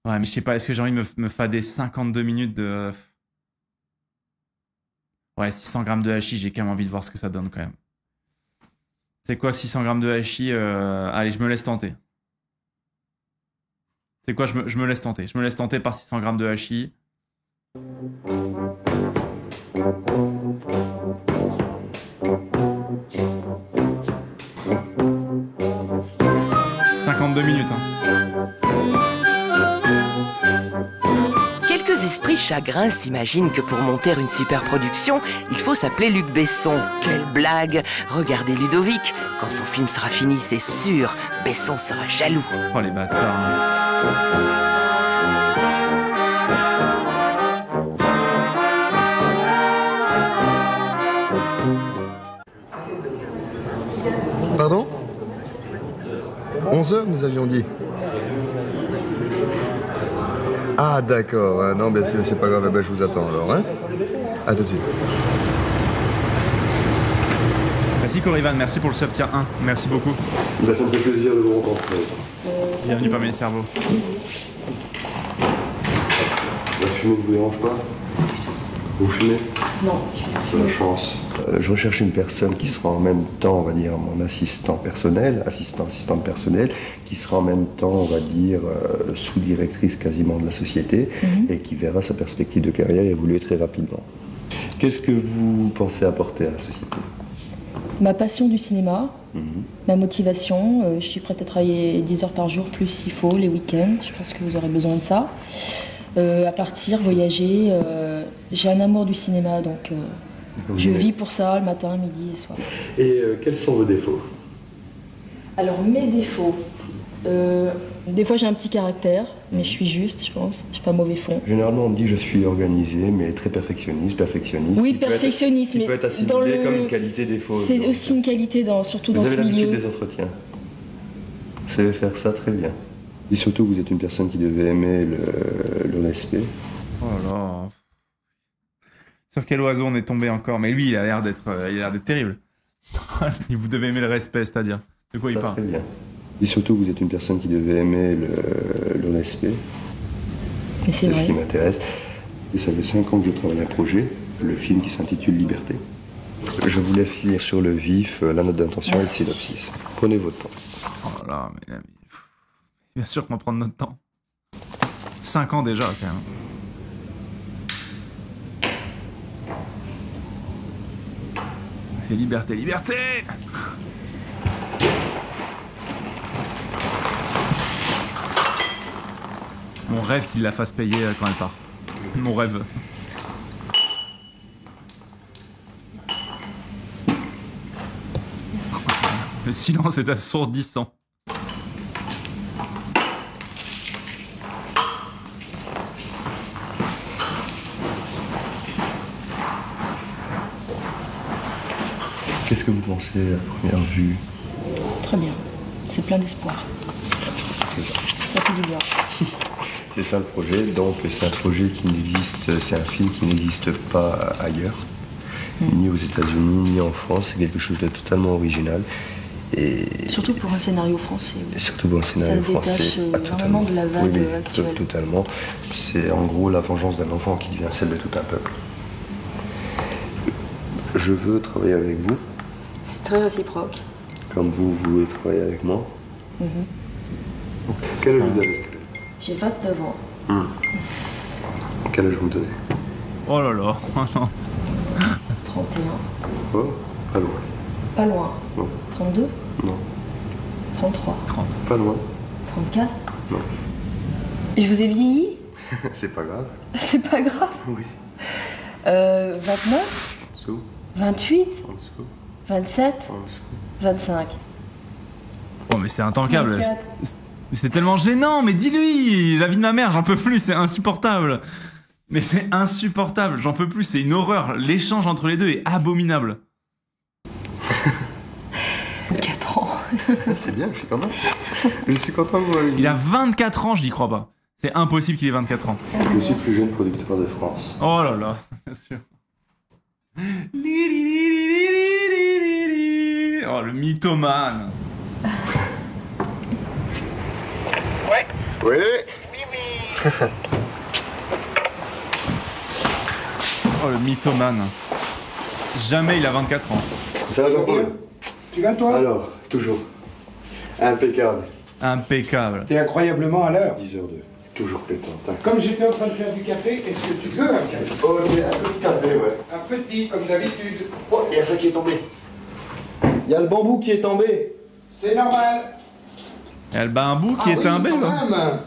Ouais, mais je sais pas, est-ce que j'ai envie de me fader 52 minutes de... Ouais, 600 grammes de hachis, j'ai quand même envie de voir ce que ça donne quand même. C'est quoi 600 grammes de hachis allez, je me laisse tenter. C'est quoi, je me laisse tenter. Je me laisse tenter par 600 grammes de hachis. 52 minutes, hein. Quelques esprits chagrins s'imaginent que pour monter une super production, il faut s'appeler Luc Besson. Quelle blague! Regardez Ludovic. Quand son film sera fini, c'est sûr, Besson sera jaloux. Oh les bâtards. Hein. Pardon? 11h, nous avions dit. Ah, d'accord. Hein, non, mais c'est pas grave. Ben, je vous attends alors. Hein? À tout de suite. Merci Corivan, merci pour le sub tier 1. Merci beaucoup. Ben, ça me fait plaisir de vous rencontrer. Bienvenue parmi les cerveaux. La fumée ne vous dérange pas? Vous fumez? Non. De la chance. Je recherche une personne qui sera en même temps, on va dire, mon assistante personnelle, qui sera en même temps, on va dire, sous-directrice quasiment de la société et qui verra sa perspective de carrière évoluer très rapidement. Qu'est-ce que vous pensez apporter à la société? Ma passion du cinéma, ma motivation, je suis prête à travailler 10 heures par jour, plus s'il faut, les week-ends, je pense que vous aurez besoin de ça. À partir, voyager, j'ai un amour du cinéma, donc je vis pour ça le matin, midi et soir. Et quels sont vos défauts? Alors mes défauts, des fois j'ai un petit caractère, mais je suis juste, je pense, je suis pas mauvais fond. Généralement on me dit je suis organisé, mais très perfectionniste. Oui, perfectionniste, qui peut être assimilé comme une qualité défaut. C'est aussi une qualité, surtout dans ce milieu. Vous avez l'habitude des entretiens. Vous savez faire ça très bien. Et surtout, vous êtes une personne qui devait aimer le respect. Oh là là. Sur quel oiseau on est tombé encore? Mais lui, il a l'air d'être terrible. Vous devez aimer le respect, c'est-à-dire. De quoi il parle? Très bien. Et surtout, vous êtes une personne qui devait aimer le respect. Mais c'est vrai. Ce qui m'intéresse. Et ça fait 5 ans que je travaille un projet, le film qui s'intitule Liberté. Je vous laisse lire sur le vif la note d'intention et le synopsis. Prenez votre temps. Oh là là, mais bien sûr qu'on va prendre notre temps. 5 ans déjà, quand même. C'est liberté, liberté! Mon rêve qu'il la fasse payer quand elle part. Mon rêve. Le silence est assourdissant. Qu'est-ce que vous pensez à première vue? Très bien. C'est plein d'espoir. Ça fait du bien. C'est ça le projet. Donc c'est un projet qui n'existe, c'est un film qui n'existe pas ailleurs, ni aux États-Unis, ni en France. C'est quelque chose de totalement original. Et surtout pour un scénario français. Oui. Surtout pour un scénario français. Ça se détache vraiment de la vague actuelle. Totalement. C'est en gros la vengeance d'un enfant qui devient celle de tout un peuple. Je veux travailler avec vous. C'est très réciproque. Comme vous voulez travailler avec moi. Quel âge vous avez? J'ai 29 ans. Quel âge vous me donnez? Oh là là, oh non. 31. Oh, pas loin. Pas loin. Non. 32. Non. 33. 30. Pas loin. 34. Non. Je vous ai vieilli? C'est pas grave. C'est pas grave. Oui. 29. En dessous. 28. En dessous. 27. En dessous. 25. Oh mais c'est intankable. 24. C'est tellement gênant, mais dis-lui, la vie de ma mère, j'en peux plus, c'est insupportable. Mais c'est insupportable, j'en peux plus, c'est une horreur. L'échange entre les deux est abominable. 4 ans. C'est bien, je suis content. Je suis content que vous... Il a 24 ans, je n'y crois pas. C'est impossible qu'il ait 24 ans. Je suis le plus jeune producteur de France. Oh là là, bien sûr. Oh, le mythomane. Oui. Oh, le mythomane. Jamais il a 24 ans. Ça va, Jean-Paul? Tu vas, toi? Alors, toujours. Impeccable. Impeccable. T'es incroyablement à l'heure. 10h02. Toujours pétante. Hein. Comme j'étais en train de faire du café, est-ce que tu veux un café? Oh, mais un petit café, ouais. Un petit, comme d'habitude. Oh, il y a ça qui est tombé. Il y a le bambou qui est tombé. C'est normal. Il y a le bambou qui est tombé, quand là. même.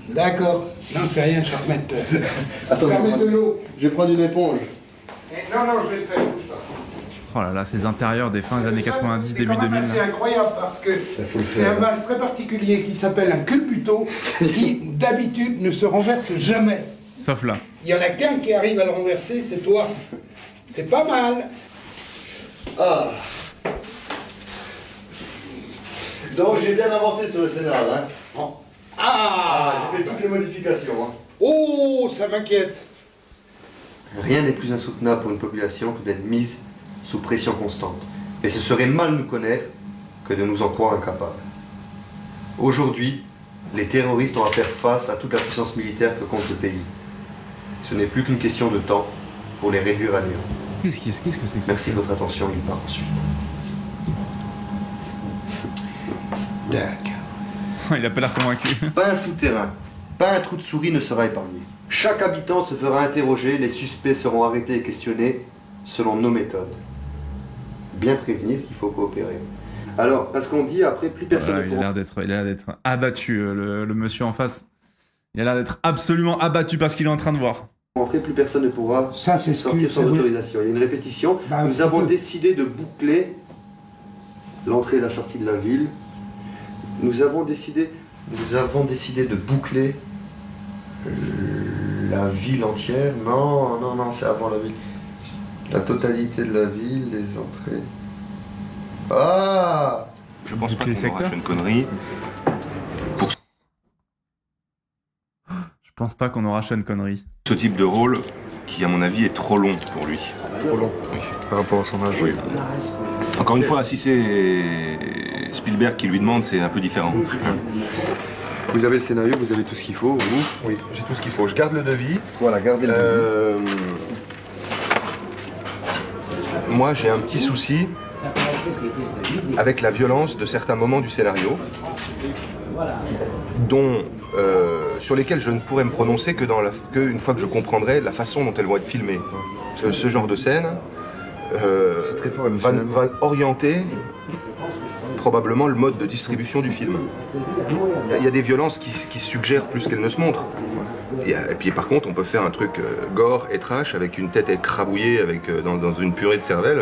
D'accord. Non, c'est rien, je vais remettre, Attends, je vais remettre de l'eau. je vais prendre une éponge. Non, je vais le faire, bouge pas. Oh là là, ces intérieurs des fins des années 90, C'est début quand même 2000. assez incroyable parce que faut le c'est faire. un vase très particulier qui s'appelle un culbuto qui d'habitude ne se renverse jamais. Sauf là. Il y en a qu'un qui arrive à le renverser, c'est toi. C'est pas mal. Ah. Donc j'ai bien avancé sur le scénario, hein. Ah, J'ai fait toutes les modifications, hein. Oh, ça m'inquiète. Rien n'est plus insoutenable pour une population que d'être mise sous pression constante. Et ce serait mal nous connaître que de nous en croire incapables. Aujourd'hui, les terroristes ont à faire face à toute la puissance militaire que compte le pays. Ce n'est plus qu'une question de temps pour les réduire à néant. Qu'est-ce que c'est que ça? Merci de votre attention, il part ensuite. D'accord. Il a pas l'air convaincu. Pas un souterrain, pas un trou de souris ne sera épargné. Chaque habitant se fera interroger, les suspects seront arrêtés et questionnés selon nos méthodes. Bien prévenir qu'il faut coopérer. Alors, parce qu'on dit après, plus personne Voilà, ne il a l'air d'être abattu, le monsieur en face. Il a l'air d'être absolument abattu par ce qu'il est en train de voir. rentrer, plus personne ne pourra Ça, c'est sortir sans autorisation. Il y a une répétition. Bah, Nous avons décidé de boucler l'entrée et la sortie de la ville. Nous avons décidé de boucler la ville entière. Non, c'est avant la ville. La totalité de la ville, les entrées. Ah! Je pense pas Les qu'on aura secteurs fait une connerie. Je pense pas qu'on aura Sean Connery. Ce type de rôle, qui à mon avis est trop long pour lui. Trop long. Oui. Par rapport à son âge. Oui. Encore une fois, si c'est Spielberg qui lui demande, c'est un peu différent. Vous avez le scénario, vous avez tout ce qu'il faut, vous? Oui, j'ai tout ce qu'il faut. Je garde le devis. Voilà, gardez le devis. Moi, j'ai un petit souci avec la violence de certains moments du scénario, sur lesquels je ne pourrais me prononcer que une fois que je comprendrai la façon dont elles vont être filmées. Ce genre de scène Très fort, va orienter probablement le mode de distribution du film. Il y a des violences qui suggèrent plus qu'elles ne se montrent. Et puis par contre, on peut faire un truc gore et trash avec une tête écrabouillée dans une purée de cervelle.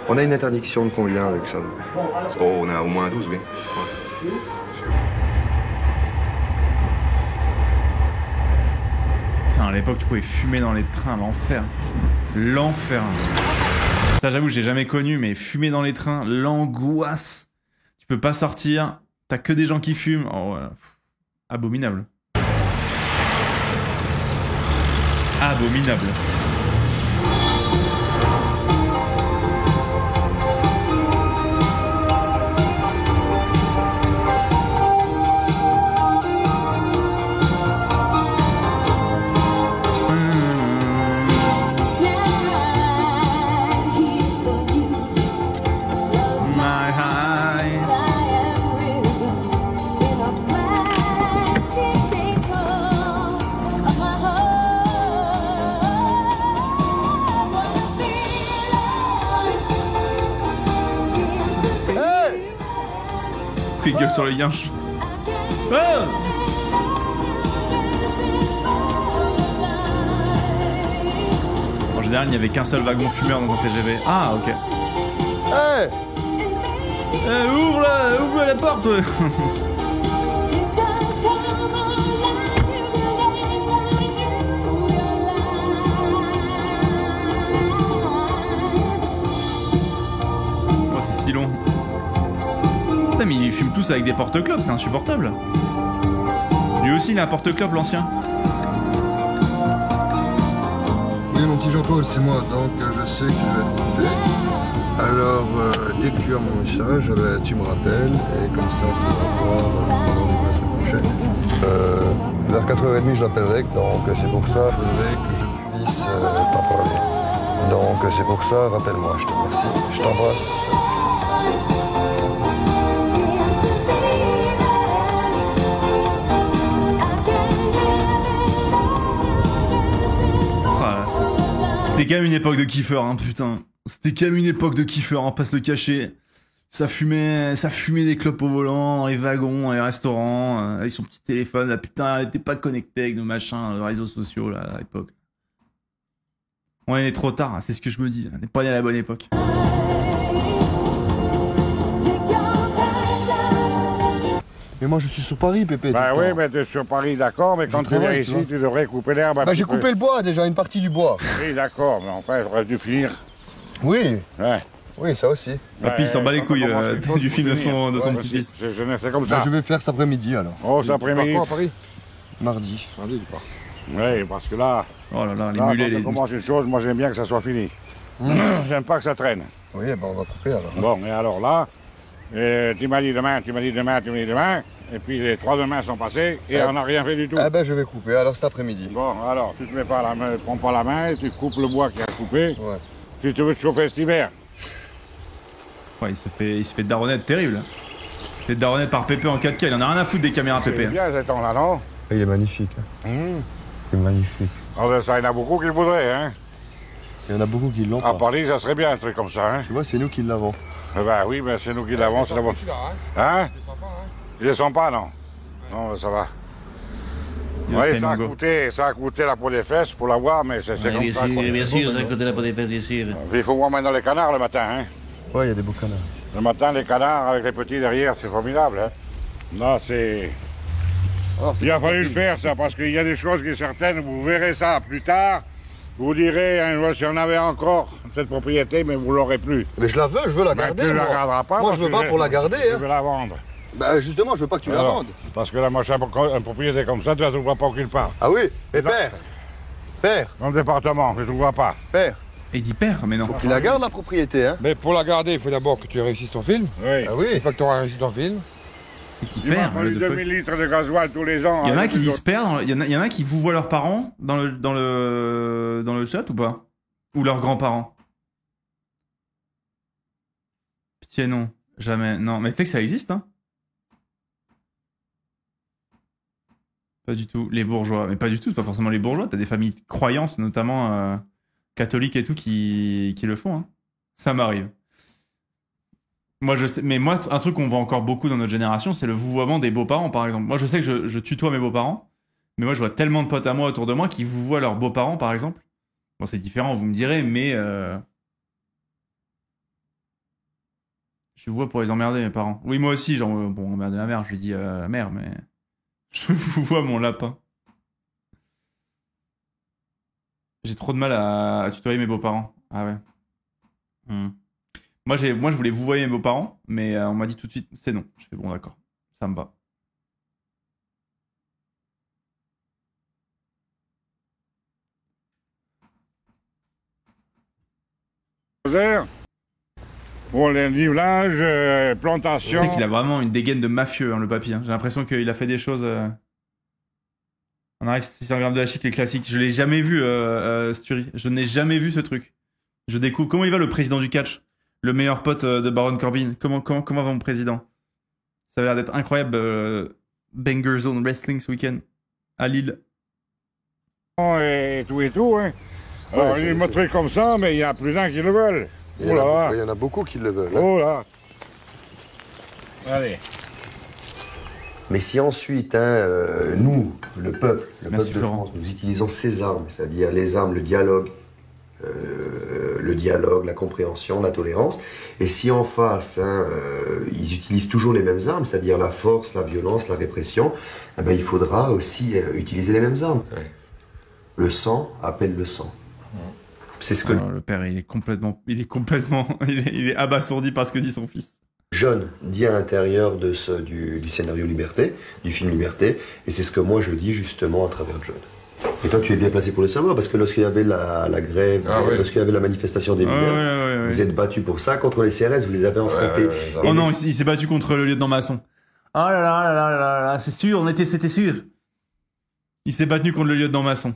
On a une interdiction de combien avec ça? Oh, on a au moins 12, oui. Ouais. Putain, à l'époque, tu pouvais fumer dans les trains, l'enfer. L'enfer. Ça, j'avoue, j'ai jamais connu, mais fumer dans les trains, l'angoisse. Tu peux pas sortir, t'as que des gens qui fument. Oh, voilà. Abominable. Abominable. My eyes. Pris gueule sur les yinches. Ah! En général, il n'y avait qu'un seul wagon fumeur dans un TGV. Ah, ok. Hey! Ouvre la porte! Oh, c'est si long. Putain, mais ils fument tous avec des porte-clopes, c'est insupportable. Lui aussi, il a un porte-clope, l'ancien. Oui, mon petit Jean-Paul, c'est moi, donc je sais que tu vas te demander. Alors, dès que tu as mon message, tu me rappelles, et comme ça, on pourra voir la semaine prochaine. Vers 4h30, je l'appellerai, donc c'est pour ça, je voudrais que je puisse t'en parler. Donc c'est pour ça, rappelle-moi, je te remercie. Je t'embrasse. C'était quand même une époque de kiffeur, hein, putain. C'était quand même une époque de kiffeur, on va pas se le cacher. Ça fumait des clopes au volant, dans les wagons, dans les restaurants, avec son petit téléphone. Là, putain, elle était pas connectée avec nos machins, nos réseaux sociaux, là, à l'époque. On est trop tard, hein, c'est ce que je me dis. On n'est pas né à la bonne époque. Mais moi je suis sur Paris, Pépé. Bah oui, mais tu es sur Paris, d'accord, mais quand tu viens ici, tu devrais couper l'herbe. Bah j'ai coupé le bois déjà, une partie du bois. Oui, d'accord, mais enfin, j'aurais dû finir. Oui. Ouais. Oui, ça aussi. Et puis il s'en bat les couilles du film de son petit-fils. C'est comme ça. Bah, je vais faire cet après-midi alors. Oh, cet après-midi. À Paris Mardi. Mardi, tu pars. Oui, parce que là, Oh là là, les là mulets, quand les... on commence une chose, moi j'aime bien que ça soit fini. J'aime pas que ça traîne. Oui, bah on va couper alors. Bon, et alors là, tu m'as dit demain, et puis les 3 demain sont passés, et on n'a rien fait du tout. Ah ben je vais couper alors cet après-midi. Bon, alors, tu te mets pas la main, prends pas la main, et tu coupes le bois qui a coupé, Ouais. si tu veux te chauffer cet hiver. Ouais, il se fait daronner terrible. Il se fait daronner par Pépé en 4K, il en a rien à foutre des caméras C'est Pépé. bien cet temps-là, non? Il est magnifique. Hein. Il est magnifique. Alors, ça, il y en a beaucoup qui le voudraient, hein? Il y en a beaucoup qui l'ont À pas. Paris, ça serait bien un truc comme ça, hein? Tu vois, c'est nous qui l'avons. Eh ben oui, mais c'est nous qui l'avons, c'est la bonne. Hein? Ils ne sont pas, non? Non, ben, ça va. Oui, ça a coûté la peau des fesses pour l'avoir, mais c'est comme bien ça. sûr, quoi. bien sûr, ça a coûté la peau des fesses, bien sûr. Il faut voir maintenant les canards le matin, hein? Ouais, il y a des beaux canards. Le matin, les canards avec les petits derrière, c'est formidable, hein? Non, c'est... Il a fallu le faire, ça, parce qu'il y a des choses qui sont certaines, vous verrez ça plus tard, vous direz, hein, si on avait encore cette propriété, mais vous l'aurez plus. Mais je la veux, je veux la Mais garder. tu ne la moi. garderas pas. Moi parce je veux que pas pour la garder. Je Hein. veux la vendre. Bah justement, je veux pas que tu la Alors, vendes. Parce que là, moi, une propriété comme ça, tu ne la trouveras pas aucune part. Ah oui. Et Non. père, Dans le département, tu ne trouveras pas. père. Et dit père, mais non. Faut qu'il la garde la propriété, hein. Mais pour la garder, il faut d'abord que tu réussisses ton film. Oui. Ah oui. Une fois que tu auras réussi ton film, Et qui Il m'a perd, fallu le 2000 litres de gasoil tous les ans. Il y en a hein, qui disent perdre, il y en a qui vous voient leurs parents dans le chat ou pas? Ou leurs grands-parents? Pitié non, jamais. Non, mais c'est que ça existe, hein? Pas du tout. Les bourgeois, mais pas du tout, c'est pas forcément les bourgeois, t'as des familles de croyances, notamment catholiques et tout, qui le font, hein. Ça m'arrive. Moi, je sais, mais moi, un truc qu'on voit encore beaucoup dans notre génération, c'est le vouvoiement des beaux-parents, par exemple. Moi, je sais que je tutoie mes beaux-parents, mais moi, je vois tellement de potes à moi autour de moi qui vouvoient leurs beaux-parents, par exemple. Bon, c'est différent, vous me direz, mais je vois pour les emmerder, mes parents. Oui, moi aussi, genre, bon, emmerder ma mère, je lui dis mère, mais je vous vois mon lapin. J'ai trop de mal à tutoyer mes beaux-parents. Ah ouais. Moi, je voulais vous voyer mes beaux-parents, mais on m'a dit tout de suite, c'est non. Je fais bon, d'accord, ça me va. Pour les livrages, Je plantations. sais qu'il a vraiment une dégaine de mafieux, hein, le papy. Hein. J'ai l'impression qu'il a fait des choses. On arrive 600 grammes de hachis, les classiques. Je l'ai jamais vu, Sturi. Je n'ai jamais vu ce truc. Je découvre. Comment il va le président du catch? Le meilleur pote de Baron Corbin. Comment va mon président? Ça a l'air d'être incroyable. Banger Zone Wrestling ce week-end à Lille. Et tout, hein. Alors, Ouais, il me truc comme ça, mais il y a plus d'un qui le veulent. Il y, Oh là là. il y en a beaucoup qui le veulent. Hein. Oh là. Allez. Mais si ensuite, hein, nous, le peuple Merci, de Florent. France, nous utilisons ces armes, c'est-à-dire les armes, le dialogue, la compréhension, la tolérance, et si en face, hein, ils utilisent toujours les mêmes armes, c'est-à-dire la force, la violence, la répression, eh ben, il faudra aussi utiliser les mêmes armes. Ouais. Le sang appelle le sang. C'est ce que Alors, le père, il est abasourdi par ce que dit son fils. John dit à l'intérieur de du scénario Liberté, du film Liberté, et c'est ce que moi je dis justement à travers John. Et toi tu es bien placé pour le savoir, parce que lorsqu'il y avait la grève, lorsqu'il y avait la manifestation des mineurs, Ouais. vous êtes battu pour ça, contre les CRS, vous les avez affrontés. Oh non, il s'est battu contre le lieutenant Masson. Oh là là, c'est sûr, c'était sûr. Il s'est battu contre le lieutenant Masson.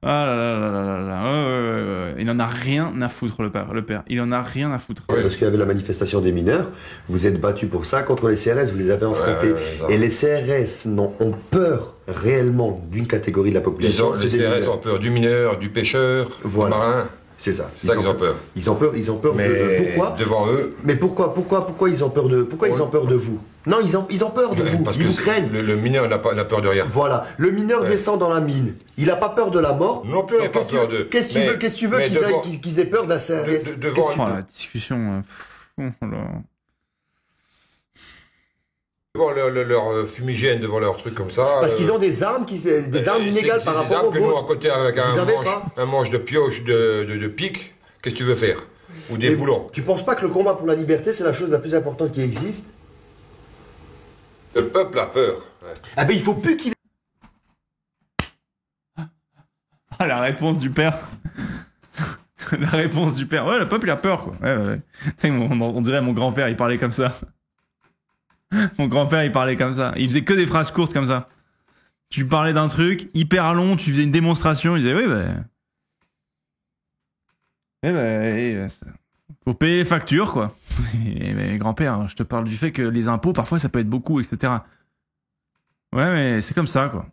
Ah là là là là là là. Ouais. Il en a rien à foutre, le père. Il en a rien à foutre. Parce qu'il y avait la manifestation des mineurs, vous êtes battu pour ça, contre les CRS, vous les avez affrontés. Et les CRS ont peur réellement d'une catégorie de la population. Les CRS ont peur du mineur, du pêcheur, du marin. C'est ça. C'est ça qu'ils ont peur. Ils ont peur de pourquoi devant eux. Mais pourquoi ils ont peur de ils ont peur de vous? Non, ils ont peur de vous. Parce Ils que vous craignent. le mineur n'a peur de rien. Voilà, le mineur descend dans la mine. Il n'a pas peur de la mort. Non plus, il n'a pas peur de. Qu'est-ce que tu veux qu'ils aient peur d'un CRS? Devant la discussion. Devant leur fumigène, devant leur truc comme ça. Parce qu'ils ont des armes, armes inégales par rapport aux vôtres. Nous, à côté, avec un manche de pioche, de pique, qu'est-ce que tu veux faire? Ou des boulons. Tu penses pas que le combat pour la liberté, c'est la chose la plus importante qui existe? Le peuple a peur. Ouais. Ah ben il faut plus qu'il... Ah, la réponse du père. La réponse du père. Ouais, le peuple il a peur, quoi. Ouais. Tu sais, on dirait mon grand-père, il parlait comme ça. Mon grand-père, il parlait comme ça. Il faisait que des phrases courtes comme ça. Tu parlais d'un truc hyper long, tu faisais une démonstration, il disait oui, faut payer les factures, quoi. Mais grand-père, je te parle du fait que les impôts, parfois, ça peut être beaucoup, etc. Ouais, mais c'est comme ça, quoi.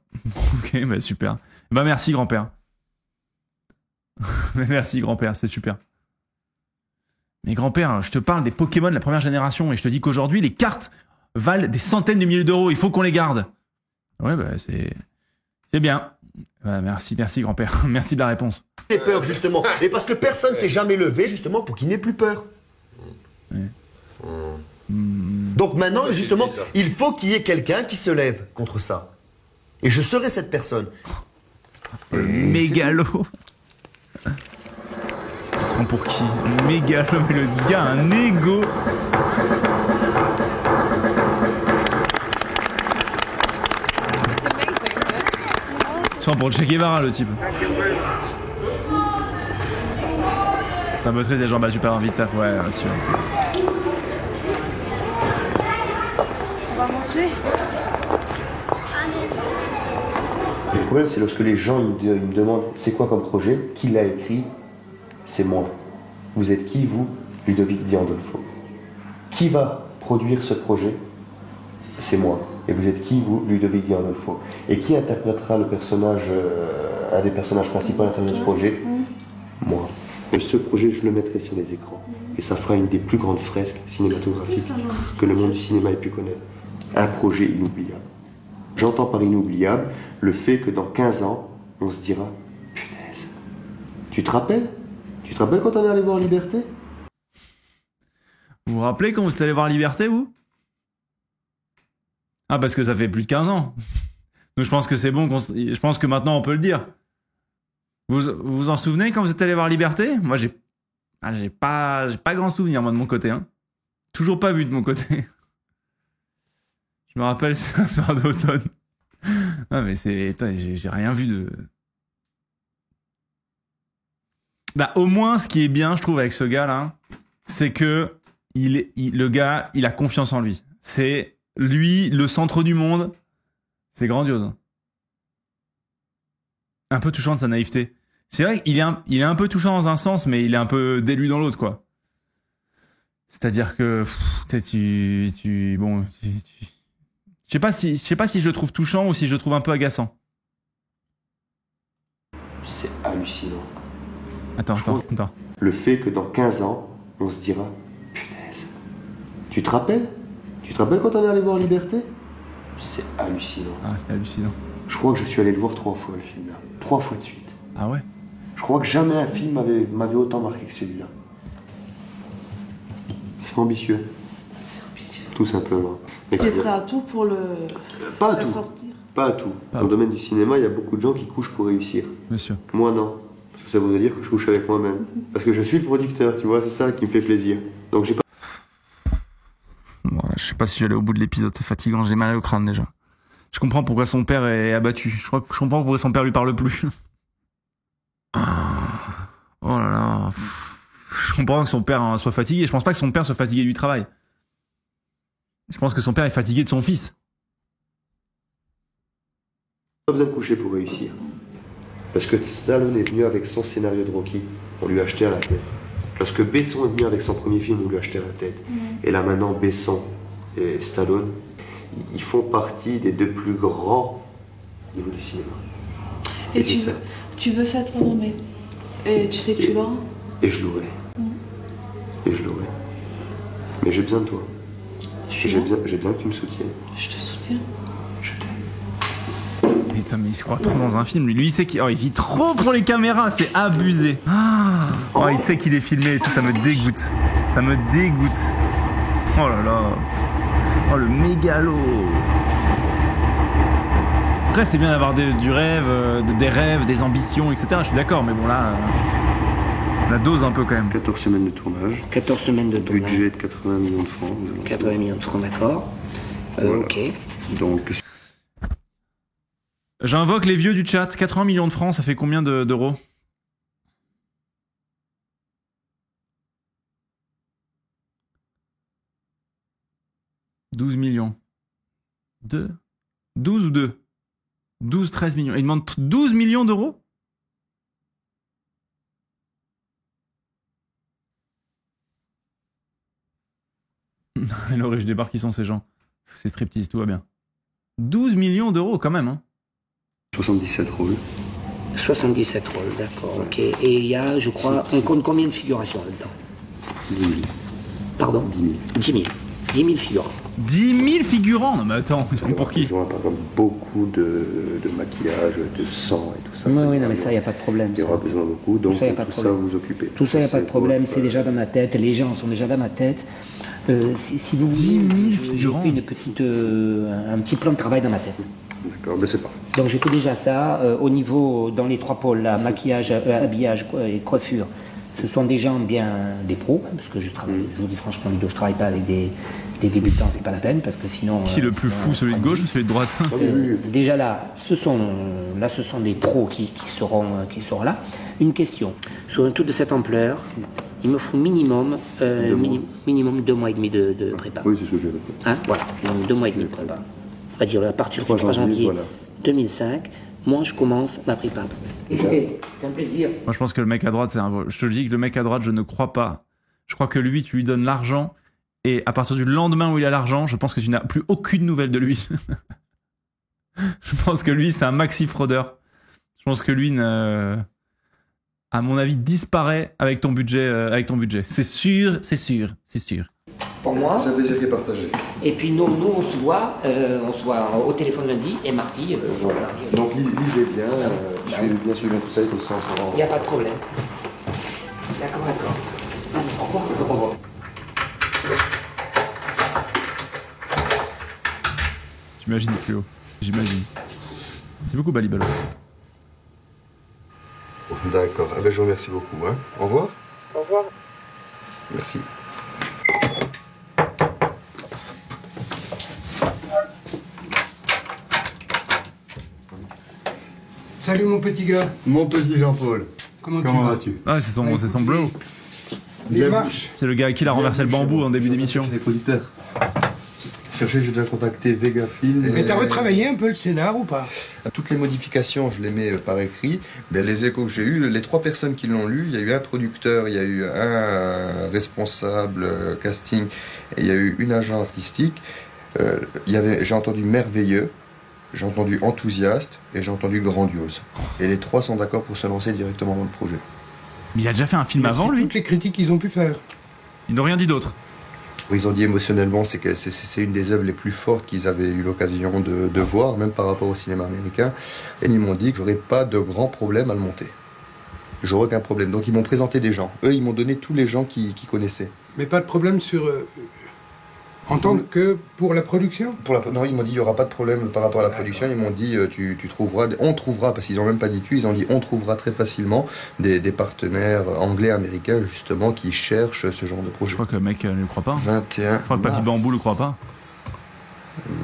Ok, super. Merci, grand-père. Merci, grand-père, c'est super. Mais grand-père, je te parle des Pokémon de la première génération et je te dis qu'aujourd'hui, les cartes valent des centaines de milliers d'euros. Il faut qu'on les garde. Ouais, c'est bien. Merci, grand-père. Merci de la réponse. Les peurs, justement. Et parce que personne ne s'est jamais levé, justement, pour qu'il n'ait plus peur. Ouais. Donc maintenant, justement, il faut qu'il y ait quelqu'un qui se lève contre ça. Et je serai cette personne. Mégalo. Ils seront pour qui? Mégalo, mais le gars a un ego. Pour le Che Guevara, le type. Ça me stresse, les gens battus par un vite taf, ouais, bien sûr. On va manger. Le problème, c'est lorsque les gens ils me demandent c'est quoi comme projet, qui l'a écrit, c'est moi. Vous êtes qui, vous? Ludovic Di Andolfo. Qui va produire ce projet? C'est moi. Et vous êtes qui, vous? Ludovic Di Andolfo. Et qui interprétera le personnage, un des personnages principaux à l'intérieur de ce projet? Moi. Et ce projet, je le mettrai sur les écrans. Et ça fera une des plus grandes fresques cinématographiques que le monde du cinéma ait pu connaître. Un projet inoubliable. J'entends par inoubliable le fait que dans 15 ans, on se dira « Punaise, tu te rappelles? Tu te rappelles quand on est allé voir Liberté ?» Vous vous rappelez quand vous êtes allé voir Liberté, vous? Ah, parce que ça fait plus de 15 ans. Donc je pense que c'est bon, je pense que maintenant on peut le dire. Vous vous en souvenez quand vous êtes allé voir Liberté? Moi j'ai pas grand souvenir, moi, de mon côté, hein. Toujours pas vu de mon côté. Je me rappelle, c'est un soir d'automne. Ah, mais j'ai rien vu de... Bah, au moins, ce qui est bien, je trouve, avec ce gars-là, c'est que le gars, il a confiance en lui. C'est lui, le centre du monde. C'est grandiose. Un peu touchant de sa naïveté. C'est vrai qu'il est un peu touchant dans un sens, mais il est un peu délu dans l'autre, quoi. C'est-à-dire que, je sais pas si je le trouve touchant ou si je le trouve un peu agaçant. C'est hallucinant. Attends. Le fait que dans 15 ans, on se dira « Punaise, tu te rappelles? Tu te rappelles quand on est allé voir Liberté ?» C'est hallucinant. Ah, c'est hallucinant. Je crois que je suis allé le voir 3 fois, le film-là. 3 fois de suite. Ah ouais? Je crois que jamais un film m'avait autant marqué que celui-là. C'est ambitieux. C'est ambitieux. Tout simplement. Tu es prêt à tout pour le... Pas à faire tout. sortir? Pas à tout. Dans le domaine du cinéma, il y a beaucoup de gens qui couchent pour réussir. Monsieur. Moi, non. Parce que ça voudrait dire que je couche avec moi-même. Parce que je suis le producteur, tu vois, c'est ça qui me fait plaisir. Donc j'ai pas... Bon, je sais pas si je vais aller au bout de l'épisode, c'est fatigant, j'ai mal au crâne déjà. Je comprends pourquoi son père est abattu. Je comprends pourquoi son père lui parle plus. Oh là là. Je comprends que son père soit fatigué. Je pense pas que son père soit fatigué du travail. Je pense que son père est fatigué de son fils. Pas besoin de coucher pour réussir. Parce que Stallone est venu avec son scénario de Rocky, on lui a acheté à la tête. Lorsque Besson est venu avec son premier film, on lui a acheté à la tête. Et là maintenant, Besson et Stallone, ils font partie des deux plus grands niveaux du cinéma. Et tu veux ça te renommer. Et tu sais que tu l'auras. Et je l'aurai. Et je l'aurai. Mais j'ai besoin de toi. J'ai besoin que tu me soutiennes. Je te soutiens. Je t'aime. Putain, mais il se croit trop dans un film. Lui, il sait qu'il vit trop pour les caméras, c'est abusé. Oh, il sait qu'il est filmé et tout, ça me dégoûte. Ça me dégoûte. Oh là là. Oh, le mégalo. Après, c'est bien d'avoir du rêve, des rêves, des ambitions, etc. Je suis d'accord, mais bon là, la dose un peu quand même. 14 semaines de tournage. 14 semaines de tournage. Budget de 80 millions de francs. 80 millions de francs, d'accord. Voilà. Ok. Donc... J'invoque les vieux du chat. 80 millions de francs, ça fait combien d'euros? « 12 millions. 2 12 ou 2 12, 13 millions. Il demande 12 millions d'euros? Alors, je débarque, qui sont ces gens? C'est striptease, tout va bien. 12 millions d'euros quand même, hein. 77 rôles. 77 rôles, d'accord, ok. Et il y a, je crois, on compte combien de figurations là-dedans? 10 000. Pardon? 10 000. 10 000. 10 000 figurants. 10 000 figurants? Non mais attends, ils sont pour qui? Ils ont par exemple beaucoup de maquillage, de sang et tout ça. Oui, non mais ça, il n'y a pas de problème. Il y aura besoin de beaucoup, donc tout ça vous occupez. Tout ça, il n'y a pas de problème, c'est déjà dans ma tête, les gens sont déjà dans ma tête. Si vous voulez, j'ai fait un petit plan de travail dans ma tête. D'accord, mais c'est parfait. Donc j'ai fait déjà ça. Au niveau, dans les trois pôles, là, maquillage, habillage et coiffure, ce sont des gens bien des pros, parce que je vous dis franchement, je ne travaille pas avec des débutants, c'est pas la peine, parce que sinon... Qui est le plus fou, celui de gauche ou celui de droite? Déjà là, ce sont des pros qui seront là. Une question, sur un truc de cette ampleur, il me faut minimum 2 mois et demi de prépa. Oui, c'est ce que j'ai fait. Hein, voilà, donc 2 mois et demi de prépa. On va dire à partir du 3 janvier voilà. 2005, moi je commence ma prépa. Écoutez, c'est un plaisir. Moi je pense que le mec à droite c'est un vol. Je te le dis que le mec à droite, je ne crois pas. Je crois que lui, tu lui donnes l'argent et à partir du lendemain où il a l'argent, je pense que tu n'as plus aucune nouvelle de lui. Je pense que lui c'est un maxi fraudeur. Je pense que lui, à mon avis, disparaît avec ton budget. C'est sûr, c'est sûr, c'est sûr. Pour moi. C'est un plaisir qui est partagé. Et puis nous on se voit au téléphone lundi et mardi. Voilà. Donc lisez bien, suivez bien tout ça et tout ça. Il n'y a pas de problème. D'accord. Au revoir. Au revoir. J'imagine Fluo. J'imagine. C'est beaucoup Balibalo. D'accord. Je vous remercie beaucoup. Hein. Au revoir. Au revoir. Merci. Salut mon petit gars. Mon petit Jean-Paul. Comment vas-tu? Ah, c'est son bro. Les marches. C'est le gars à qui il a renversé le bambou en début d'émission. Les producteurs. J'ai déjà contacté Vegafilm. Mais t'as retravaillé un peu le scénar ou pas? Toutes les modifications, je les mets par écrit. Mais les échos que j'ai eus, les 3 personnes qui l'ont lu, il y a eu un producteur, il y a eu un responsable casting, et il y a eu une agent artistique. J'ai entendu merveilleux, j'ai entendu enthousiaste et j'ai entendu grandiose. Et les 3 sont d'accord pour se lancer directement dans le projet. Mais il a déjà fait un film avant, lui? Toutes les critiques qu'ils ont pu faire. Ils n'ont rien dit d'autre. Ils ont dit émotionnellement, c'est une des œuvres les plus fortes qu'ils avaient eu l'occasion de voir, même par rapport au cinéma américain. Et ils m'ont dit que j'aurais pas de grands problèmes à le monter. J'aurais aucun problème. Donc ils m'ont présenté des gens. Eux, ils m'ont donné tous les gens qui connaissaient. Mais pas de problème sur... en tant que pour la production? Non, ils m'ont dit il n'y aura pas de problème par rapport à la production. Ils m'ont dit tu trouveras, on trouvera, parce qu'ils n'ont même pas dit tu, ils ont dit on trouvera très facilement des partenaires anglais, américains justement qui cherchent ce genre de projet. Je crois que le mec ne le croit pas. 21. Je crois que Papy Bambou le croit pas.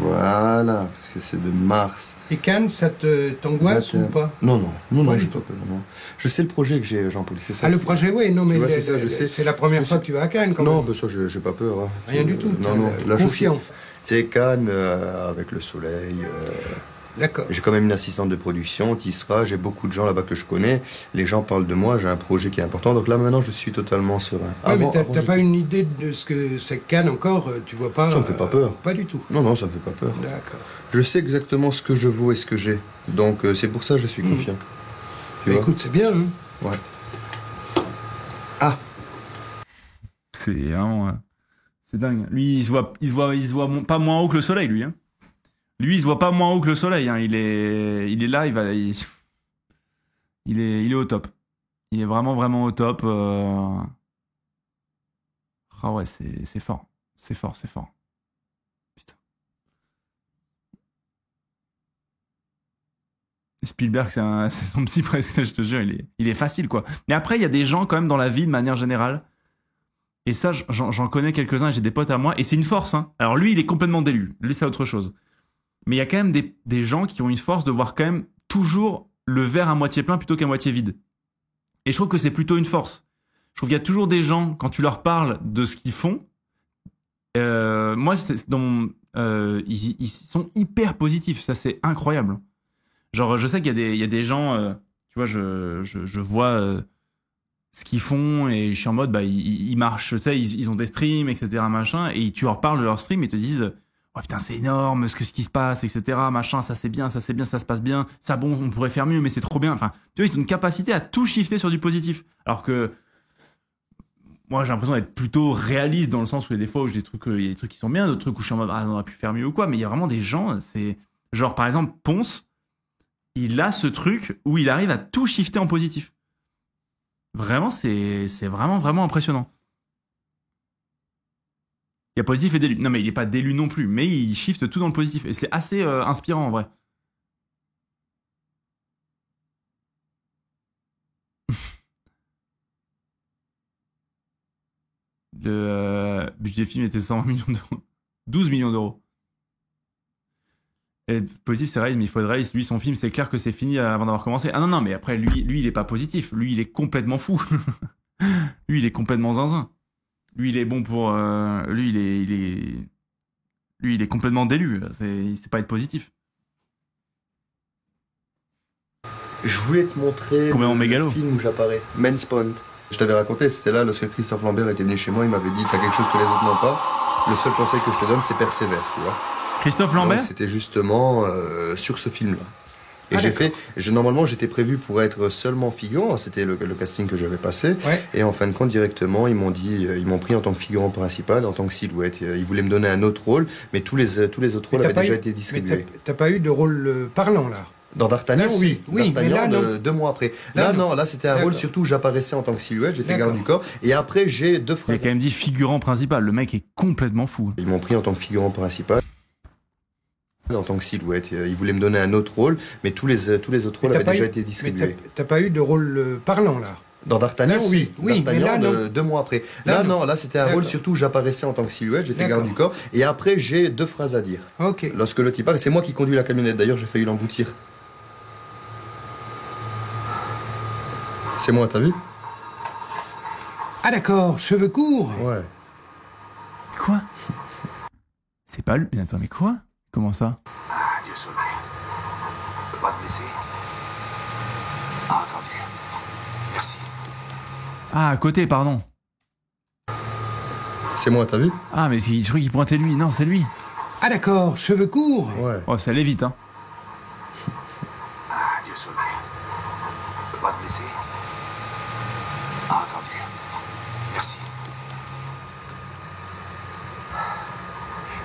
Voilà, parce que c'est de Mars. Et Cannes, ça t'angoisse ou pas? Non, j'ai pas peur. Non. Je sais le projet que j'ai, Jean-Paul, c'est ça. Ah, le projet, oui, non, mais c'est ça, je sais. C'est la première fois que tu vas à Cannes, quand même. Non, ben ça, j'ai pas peur. Hein. Rien du tout. Non, là, confiant. C'est Cannes, avec le soleil. D'accord. J'ai quand même une assistante de production qui sera, j'ai beaucoup de gens là-bas que je connais. Les gens parlent de moi, j'ai un projet qui est important. Donc là, maintenant, je suis totalement serein. Ouais, mais t'as pas une idée de ce que c'est Cannes encore? Tu vois pas? Ça me fait pas peur. Pas du tout. Non, ça me fait pas peur. D'accord. Je sais exactement ce que je vaux et ce que j'ai. Donc c'est pour ça que je suis confiant. Bah, écoute, c'est bien. Hein. Ouais. Ah. C'est vraiment... c'est dingue. Lui, il se voit pas moins haut que le soleil, lui. Hein. Lui, il se voit pas moins haut que le soleil. Hein. Il est là, il est au top. Il est vraiment, vraiment au top. Ah ouais, c'est fort. C'est fort. Putain. Spielberg, c'est son petit presque, je te jure, il est facile, quoi. Mais après, il y a des gens, quand même, dans la vie, de manière générale. Et ça, j'en connais quelques-uns, et j'ai des potes à moi, et c'est une force, hein. Alors lui, il est complètement délu. Lui, c'est autre chose. Mais il y a quand même des gens qui ont une force de voir quand même toujours le verre à moitié plein plutôt qu'à moitié vide. Et je trouve que c'est plutôt une force. Je trouve qu'il y a toujours des gens, quand tu leur parles de ce qu'ils font, moi, ils sont hyper positifs. Ça, c'est incroyable. Genre, je sais qu'il y a des gens, tu vois, je vois ce qu'ils font et je suis en mode, ils marchent, tu sais, ils ont des streams, etc., machin, et tu leur parles de leur stream et ils te disent, oh putain, c'est énorme, ce qui se passe, etc., machin, ça c'est bien, ça se passe bien, ça bon, on pourrait faire mieux, mais c'est trop bien. Enfin, tu vois, ils ont une capacité à tout shifter sur du positif. Alors que, moi, j'ai l'impression d'être plutôt réaliste dans le sens où il y a des fois où il y a des trucs qui sont bien, d'autres trucs où je suis en mode, on aurait pu faire mieux ou quoi, mais il y a vraiment des gens, c'est, genre, par exemple, Ponce, il a ce truc où il arrive à tout shifter en positif. Vraiment, c'est vraiment, vraiment impressionnant. Il y a positif et délu. Non, mais il est pas délu non plus, mais il shift tout dans le positif. Et c'est assez inspirant, en vrai. Le budget film était 100 millions d'euros. 12 millions d'euros. Et positif, c'est réaliste, mais il faut être réaliste. Lui, son film, c'est clair que c'est fini avant d'avoir commencé. Ah non, mais après, lui, il est pas positif. Lui, il est complètement fou. Lui, il est complètement zinzin. Lui, il est bon pour... lui, il est complètement délu. C'est pas être positif. Je voulais te montrer le film où j'apparais. Manspawned. Je t'avais raconté, c'était là, lorsque Christophe Lambert était venu chez moi, il m'avait dit, t'as quelque chose que les autres n'ont pas. Le seul conseil que je te donne, c'est persévère, tu vois. Christophe Lambert? C'était justement sur ce film-là. Et normalement, j'étais prévu pour être seulement figurant. C'était le casting que j'avais passé. Ouais. Et en fin de compte, directement, ils m'ont pris en tant que figurant principal, en tant que silhouette. Ils voulaient me donner un autre rôle, mais tous les autres rôles avaient déjà été distribués. Mais t'as pas eu de rôle parlant, là? Dans D'Artagnan, oui. D'Artagnan, mais là, 2 mois après. Là, c'était un rôle surtout où j'apparaissais en tant que silhouette, j'étais garde du corps. Et après, j'ai 2 phrases. Il a quand même dit figurant principal. Le mec est complètement fou. Ils m'ont pris en tant que figurant principal. En tant que silhouette, ils voulaient me donner un autre rôle, mais tous les autres rôles avaient déjà été distribués. Mais t'as pas eu de rôle parlant, là? Dans D'Artagnan, oui. D'Artagnan, mais là, 2 mois après. Là, c'était un rôle surtout où j'apparaissais en tant que silhouette, j'étais garde du corps. Et après, j'ai 2 phrases à dire. Ok. Lorsque l'autre y part, et c'est moi qui conduis la camionnette, d'ailleurs, j'ai failli l'emboutir. C'est moi, t'as vu? Ah d'accord, cheveux courts. Ouais. Quoi? C'est pas lui. Attends, mais quoi? Comment ça? Ah, Dieu soleil. Je peux pas te blesser. Ah, entendu. Merci. Ah, à côté, pardon. C'est moi, t'as vu? Ah, mais je croyais qu'il pointait lui. Non, c'est lui. Ah d'accord, cheveux courts. Ouais. Oh, ça allait vite, hein. Ah, Dieu soleil. Je peux pas te blesser. Ah, entendu. Merci.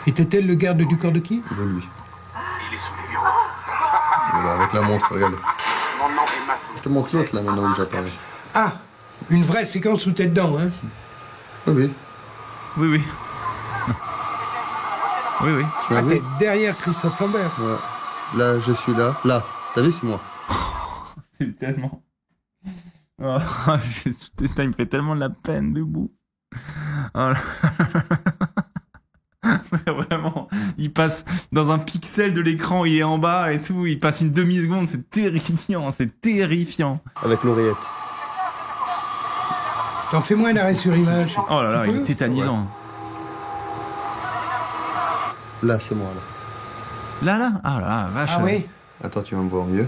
Était-elle le garde du corps de qui? De lui. Il est sous les bureaux. Voilà, avec la montre, regarde. Mon nom est Massou. Je te montre l'autre là maintenant où j'apparais. Ah, une vraie séquence où t'es dedans, hein? Oui. Oui. Oui. Ah, t'es derrière Christophe Lambert. Ouais. Là, je suis là. Là. T'as vu, c'est moi. C'est tellement... Oh, ça me fait tellement de la peine, debout. Oh là... Vraiment, il passe dans un pixel de l'écran, il est en bas et tout, il passe une demi-seconde, c'est terrifiant, c'est terrifiant. Avec l'oreillette. T'en fais-moi un arrêt sur image. Oh là là, il est tétanisant. Là, c'est moi, là. Là Ah là là, vache. Ah oui. Attends, tu vas me voir mieux.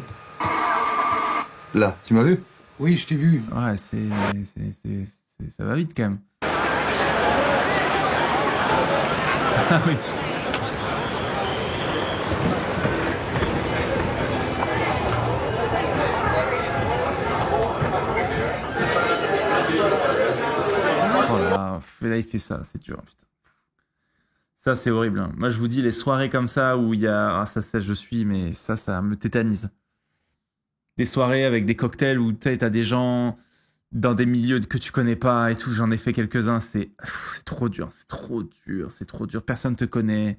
Là, tu m'as vu? Oui, je t'ai vu. Ouais, ça va vite quand même. Ah oui. Oh là là, il fait ça, c'est dur, putain. Ça, c'est horrible. Hein. Moi, je vous dis, les soirées comme ça où il y a... Ah, ça, je suis, mais ça me tétanise. Des soirées avec des cocktails où, tu sais, t'as des gens dans des milieux que tu connais pas et tout. J'en ai fait quelques-uns. C'est trop dur, c'est trop dur. Personne te connaît.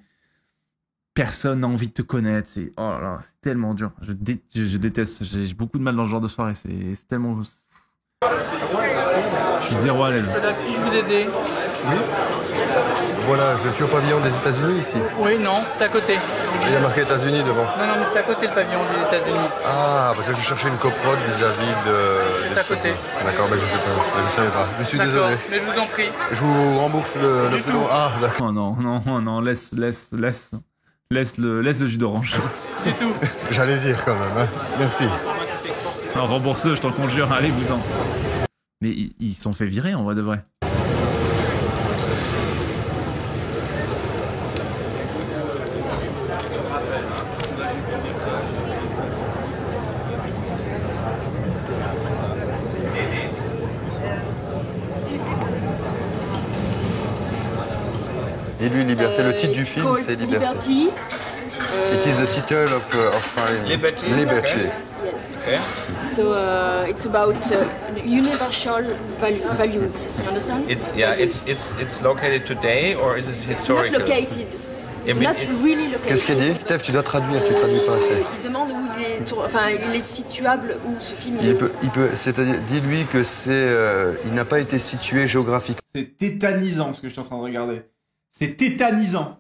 Personne n'a envie de te connaître. Oh là là, c'est tellement dur. Je déteste. J'ai beaucoup de mal dans ce genre de soirée. C'est tellement... Je suis zéro à l'aise. Je vous aider. Oui. Voilà, je suis au pavillon des États-Unis ici. Oui, non, c'est à côté. Il y a marqué États-Unis devant. Non, mais c'est à côté le pavillon des États-Unis. Ah, parce que je cherchais une coprode vis-à-vis de. C'est à côté. D'accord, mais je ne savais pas. Je suis désolé. Mais je vous en prie. Je vous rembourse le plus long. Ah, d'accord. Oh non, laisse le jus d'orange. Du tout. J'allais dire quand même, hein. Merci. Non, rembourse-le, je t'en conjure, allez-vous-en. Mais ils sont fait virer en vrai de vrai. Dis-lui Liberté, le titre du film c'est Liberty. It is the title of Liberty. Liberty. Okay. So it's about universal values. You understand? It's located today or is it historical? Not located. Not really located. Qu'est-ce qu'il dit? Steph, tu dois traduire, tu traduis pas assez. Il demande où il est situable, où ce film il peut, c'est-à-dire, dis-lui que il n'a pas été situé géographiquement. C'est tétanisant ce que je suis en train de regarder. C'est tétanisant.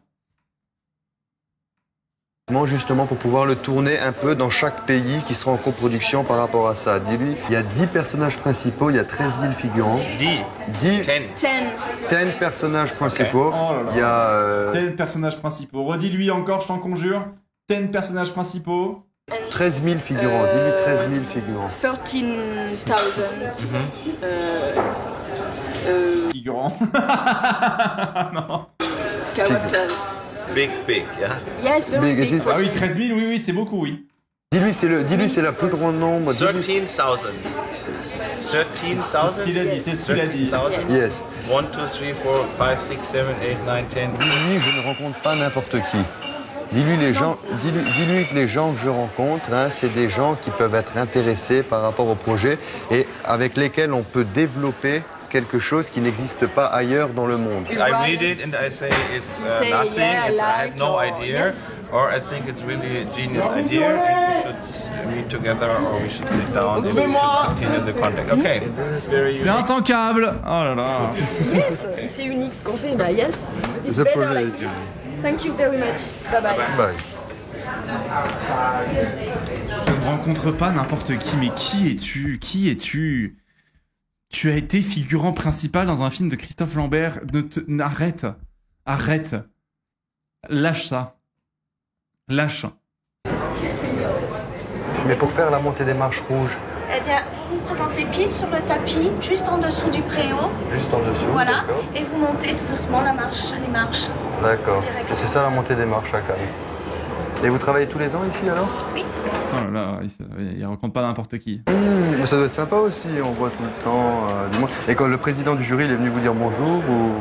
Justement pour pouvoir le tourner un peu dans chaque pays qui sera en coproduction par rapport à ça. Dis-lui, il y a 10 personnages principaux, il y a 13 000 figurants. 10 personnages principaux. Okay. Oh là là. Il y a 10 personnages principaux. Redis-lui encore, je t'en conjure. 10 personnages principaux. 13 000 figurants. Dis-lui 13 000 figurants. 13,000 figurants. Non. Characters. Big, yeah? Yes, very big. Ah oui, 13 000, oui, c'est beaucoup, oui. Dis-lui, c'est la plus grande nombre. 13,000. 13,000? C'est ce qu'il a dit, c'est ce qu'il a dit. Yes. 1, 2, 3, 4, 5, 6, 7, 8, 9, 10. Dis-lui, je ne rencontre pas n'importe qui. Dis-lui que les gens que je rencontre, hein, c'est des gens qui peuvent être intéressés par rapport au projet et avec lesquels on peut développer quelque chose qui n'existe pas ailleurs dans le monde. I read it and I say it's nothing, I have no idea, or I think it's really a genius idea and we should meet together or we should sit down and continue the contact. Okay, this is very C'est intankable. Oh là là. Yes, c'est unique ce qu'on fait. Bah yes, it's better like this. Thank you very much. Bye bye. Bye. Je ne rencontre pas n'importe qui, mais qui es-tu? Qui es-tu? Tu as été figurant principal dans un film de Christophe Lambert. Arrête. Arrête. Lâche ça. Lâche. Mais pour faire la montée des marches rouges. Eh bien, vous vous présentez pile sur le tapis, juste en dessous du préau. Juste en dessous. Voilà. Et vous montez tout doucement les marches. D'accord. C'est ça la montée des marches à Cannes. Et vous travaillez tous les ans ici alors? Oui. Oh là là, il rencontre pas n'importe qui. Mais ça doit être sympa aussi, on voit tout le temps. Dis-moi. Et quand le président du jury il est venu vous dire bonjour ou...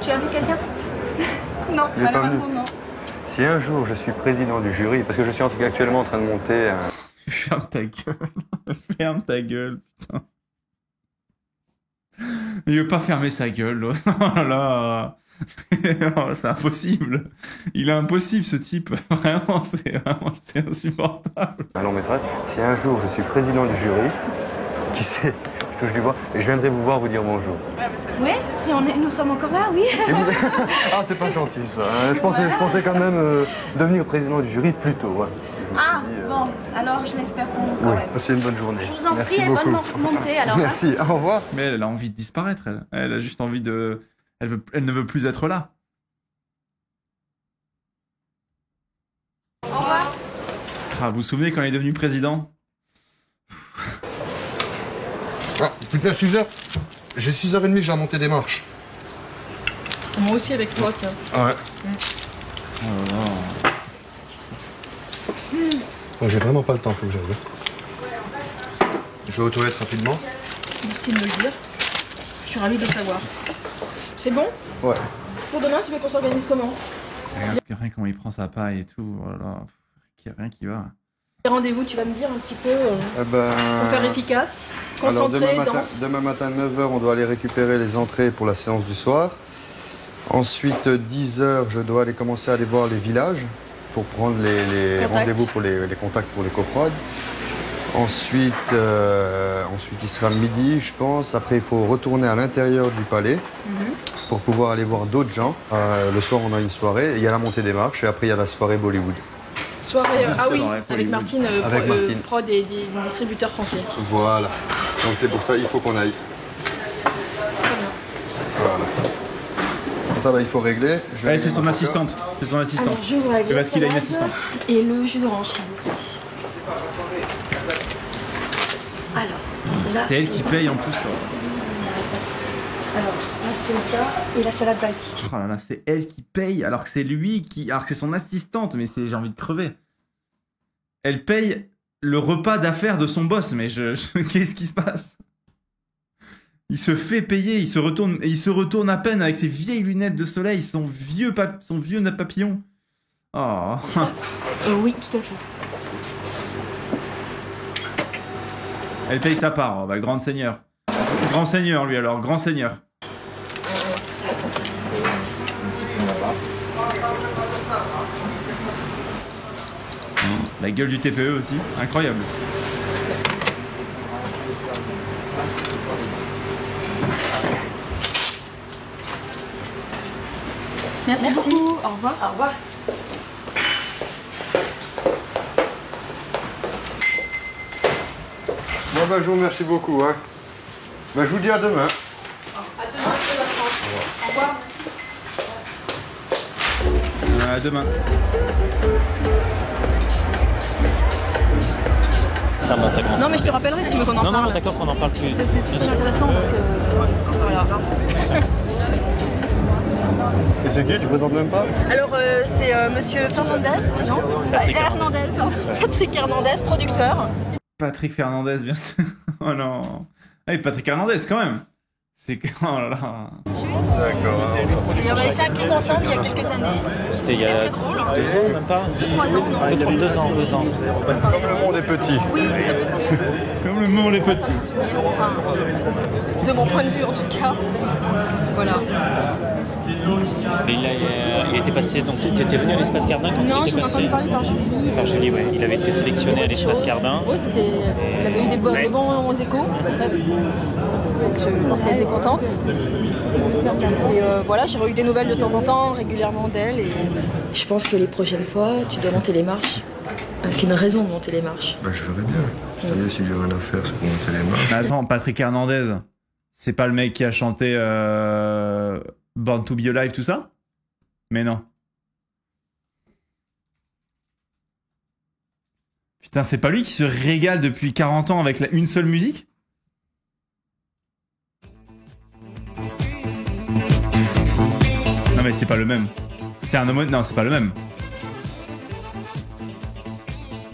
Tu as vu quelqu'un? Non, il est pas venu. non. Si un jour je suis président du jury, parce que je suis actuellement en train de monter un... Ferme ta gueule. Ferme ta gueule, putain. Il veut pas fermer sa gueule, l'autre. Oh là là. C'est impossible. Il est impossible, ce type. Vraiment, c'est insupportable. Un long métrage. Si un jour je suis président du jury, qui sait, je touche du bois. Et je viendrai vous voir, vous dire bonjour. Oui, si nous sommes encore là, oui. Ah, c'est pas gentil ça. Je pensais quand même devenir président du jury plus tôt. Ouais. Ah, bon, alors je l'espère pour vous quand Oui, même. passez une bonne journée. Je vous en Merci prie, et beaucoup. bonne montée alors. Merci, au revoir. Mais elle a envie de disparaître, elle. Elle a juste envie de... Elle ne veut plus être là. Au revoir. Ah, vous vous souvenez quand il est devenu président? Ah, putain, 6h. J'ai 6h30, j'ai remonté des marches. Moi aussi avec toi, tiens. Ah ouais. Oh là là. Bon, j'ai vraiment pas le temps, faut que j'aille. Je vais aux toilettes rapidement. Merci de me le dire. Je suis ravie de le savoir. C'est bon? Ouais. Pour demain, tu veux qu'on s'organise comment? Regarde rien comment il prend sa paille et tout. Oh là là. Il n'y a rien qui va. Rendez-vous, tu vas me dire un petit peu pour faire efficace, Alors concentré, dense. demain matin 9h, on doit aller récupérer les entrées pour la séance du soir. Ensuite 10h, je dois aller commencer à aller voir les villages pour prendre les rendez-vous pour les contacts pour les coprods. Ensuite, il sera midi, je pense. Après, il faut retourner à l'intérieur du palais pour pouvoir aller voir d'autres gens. Le soir, on a une soirée. Il y a la montée des marches et après, il y a la soirée Bollywood. Soirée, avec Martine, prod et distributeur français. Voilà. Donc c'est pour ça, il faut qu'on aille. Voilà. Ça va, il faut régler. Ouais, c'est son assistante. C'est son assistante. Alors, je vous règle Et parce qu'il a une salade assistante. Et le jus d'orange, s'il vous plaît. Alors, là, C'est elle qui paye en plus. Alors, la soda et la salade baltique. Oh là là, c'est elle qui paye alors que c'est lui qui. Alors que c'est son assistante, mais j'ai envie de crever. Elle paye le repas d'affaires de son boss, mais qu'est-ce qui se passe? Il se fait payer, il se retourne à peine avec ses vieilles lunettes de soleil, son vieux nœud papillon. Oh. Oui, tout à fait. Elle paye sa part, oh, bah, grande seigneur. Grand seigneur, lui alors, grand seigneur. La gueule du TPE aussi, incroyable. Merci beaucoup. Au revoir. Au revoir. Bon, bah, je vous remercie beaucoup. Hein. Bah, je vous dis à demain. À demain, 9h30. Au revoir, merci. À demain. Ça monte, ça commence. Non, mais je te rappellerai si tu veux qu'on en parle. Non, d'accord qu'on en parle plus. C'est très intéressant, donc voilà. Et c'est qui? Tu présentes même pas? Alors, c'est Monsieur Fernandez, non? Hernandez, pardon. Patrick Hernandez, producteur. Patrick Fernandez, bien sûr. Oh non. Ah, Patrick Hernandez, quand même. C'est que. Oh là là. D'accord. Et on avait fait un clip ensemble il y a quelques années. C'était il y a très drôle. 2 ans, même pas 2-3 ans, non? 2 ans. Comme le monde est petit. Oui, très petit. Comme le monde est petit. Enfin, de mon point de vue en tout cas. Voilà. Mais il était passé, donc tu étais venu à l'Espace Cardin quand Non, il je était m'en passé. entendu parler par Julie. Par Julie, ouais. Il avait été sélectionné à l'Espace Cardin. Oui, il avait eu des bons échos, en fait. Donc je pense qu'elle était contente. Et voilà, j'ai eu des nouvelles de temps en temps, régulièrement d'elle. Et je pense que les prochaines fois, tu dois monter les marches. Avec une raison de monter les marches. Bah, je verrai bien. C'est-à-dire, si j'ai rien à faire, c'est pour monter les marches. Mais attends, Patrick Hernandez, c'est pas le mec qui a chanté Born to be Alive, tout ça? Mais non. Putain, c'est pas lui qui se régale depuis 40 ans avec une seule musique? Non mais c'est pas le même. C'est un homonyme. Non, c'est pas le même.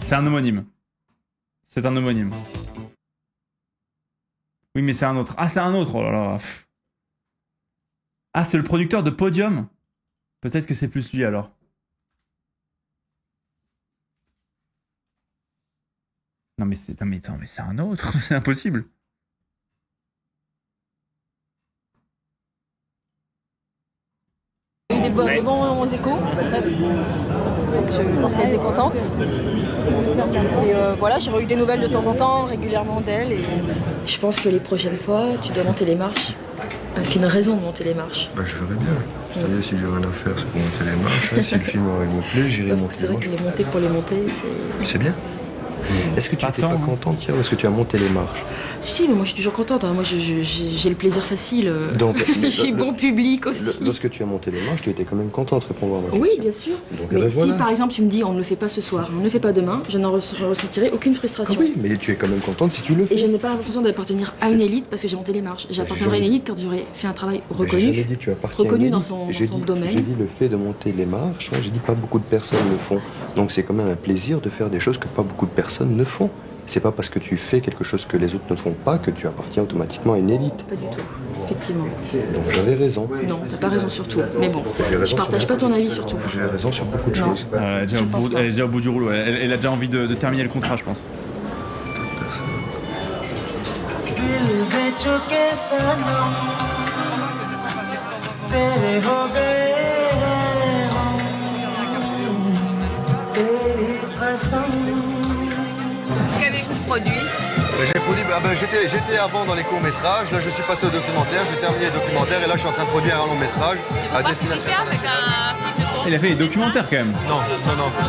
C'est un homonyme. C'est un homonyme. Oui, mais c'est un autre. Ah, c'est un autre. Oh là là. Ah, c'est le producteur de Podium. Peut-être que c'est plus lui alors. Non mais c'est un autre. C'est impossible. Il y a eu eu des bons échos, en fait. Donc je pense qu'elle était contente. Et voilà, j'ai eu des nouvelles de temps en temps, régulièrement d'elle. Et je pense que les prochaines fois, tu dois monter les marches. Avec une raison de monter les marches. Bah, je verrai bien. C'est-à-dire, si j'ai rien à faire, c'est pour monter les marches. Hein. Si le film me plaît, j'irai monter les marches. C'est vrai que les monter pour les monter, c'est bien. Est-ce que tu n'étais pas contente hier ou est-ce que tu as monté les marches? Si, mais moi je suis toujours contente. Hein. Moi j'ai le plaisir facile. Donc, j'ai bon public aussi. Lorsque tu as monté les marches, tu étais quand même contente de répondre à ma question. Oui, bien sûr. Donc, mais ben, si voilà. par exemple tu me dis on ne le fait pas ce soir, on ne le fait pas demain, je n'en ressentirai aucune frustration. Ah oui, mais tu es quand même contente si tu le fais. Et je n'ai pas l'impression d'appartenir à une élite parce que j'ai monté les marches. J'appartiendrai à une élite quand j'aurai fait un travail reconnu. J'ai jamais dit tu appartiens reconnu à une dans élite. son domaine. J'ai dit le fait de monter les marches, hein, j'ai dit pas beaucoup de personnes le font. Donc c'est quand même un plaisir de faire des choses que pas beaucoup de personnes ne font. C'est pas parce que tu fais quelque chose que les autres ne font pas que tu appartiens automatiquement à une élite. Pas du tout, effectivement. Donc j'avais raison. Non, t'as pas raison sur tout. Mais bon, je partage pas ton avis sur tout. J'ai raison sur beaucoup de choses. Elle est déjà au bout du rouleau. Elle a déjà envie de terminer le contrat, je pense. Qu'avez-vous produit? J'étais avant dans les courts-métrages, là je suis passé au documentaire, j'ai terminé les documentaires et là je suis en train de produire un long-métrage à destination internationale. Il a fait des documentaires quand même. Non.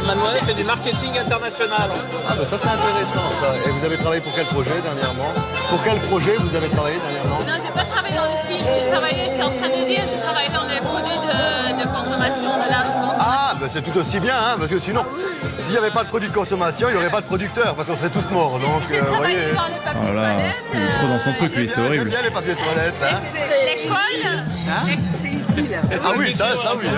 Mademoiselle fait du marketing international. Ah bah ça c'est intéressant ça. Et vous avez travaillé pour quel projet dernièrement? Pour quel projet vous avez travaillé dernièrement? Non, j'ai pas travaillé dans le film, j'étais en train de dire, je travaillais dans les produits de consommation de l'art. Ah bah c'est tout aussi bien, hein, parce que sinon, s'il n'y avait pas de produits de consommation, il n'y aurait pas de producteurs, parce qu'on serait tous morts. Donc, vous voyez. Voilà, il est trop dans son truc, lui, c'est horrible. J'aime bien les papiers toilettes. Hein. L'école. Ah oui, ça oui. Hein.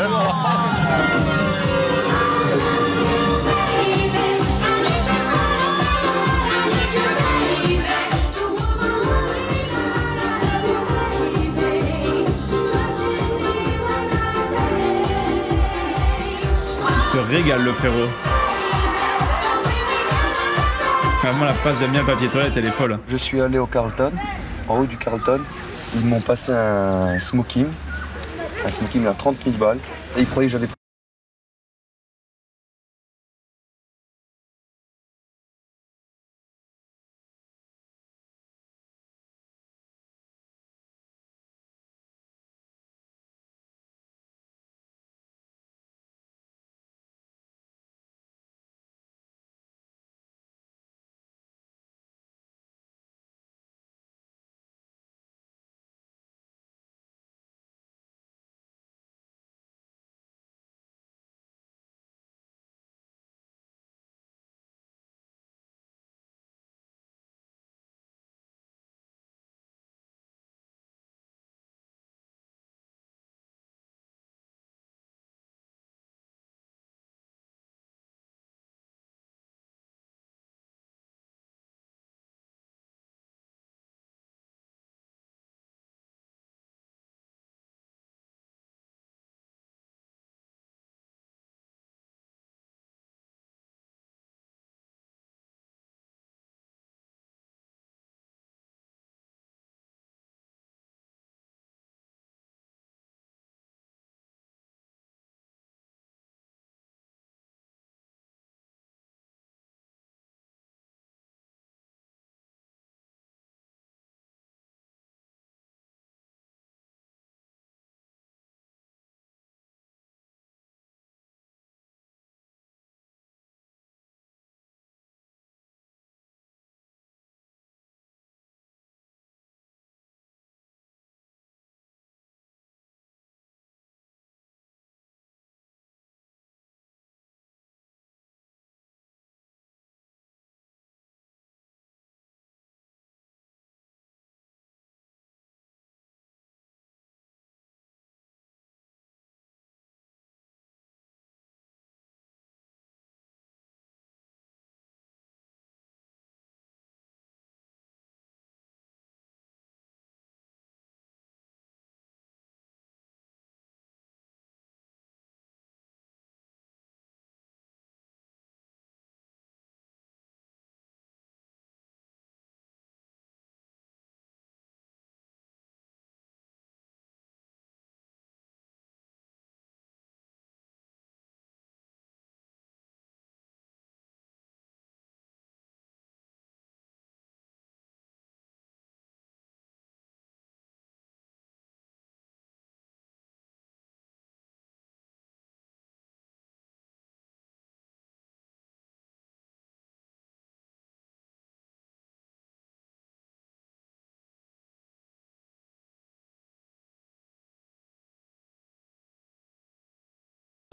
Il se régale, le frérot. Moi, la phrase, j'aime bien le papier toilette, elle est folle. Je suis allé au Carlton, en haut du Carlton. Ils m'ont passé un smoking à 30 000 balles. Et ils croyaient que j'avais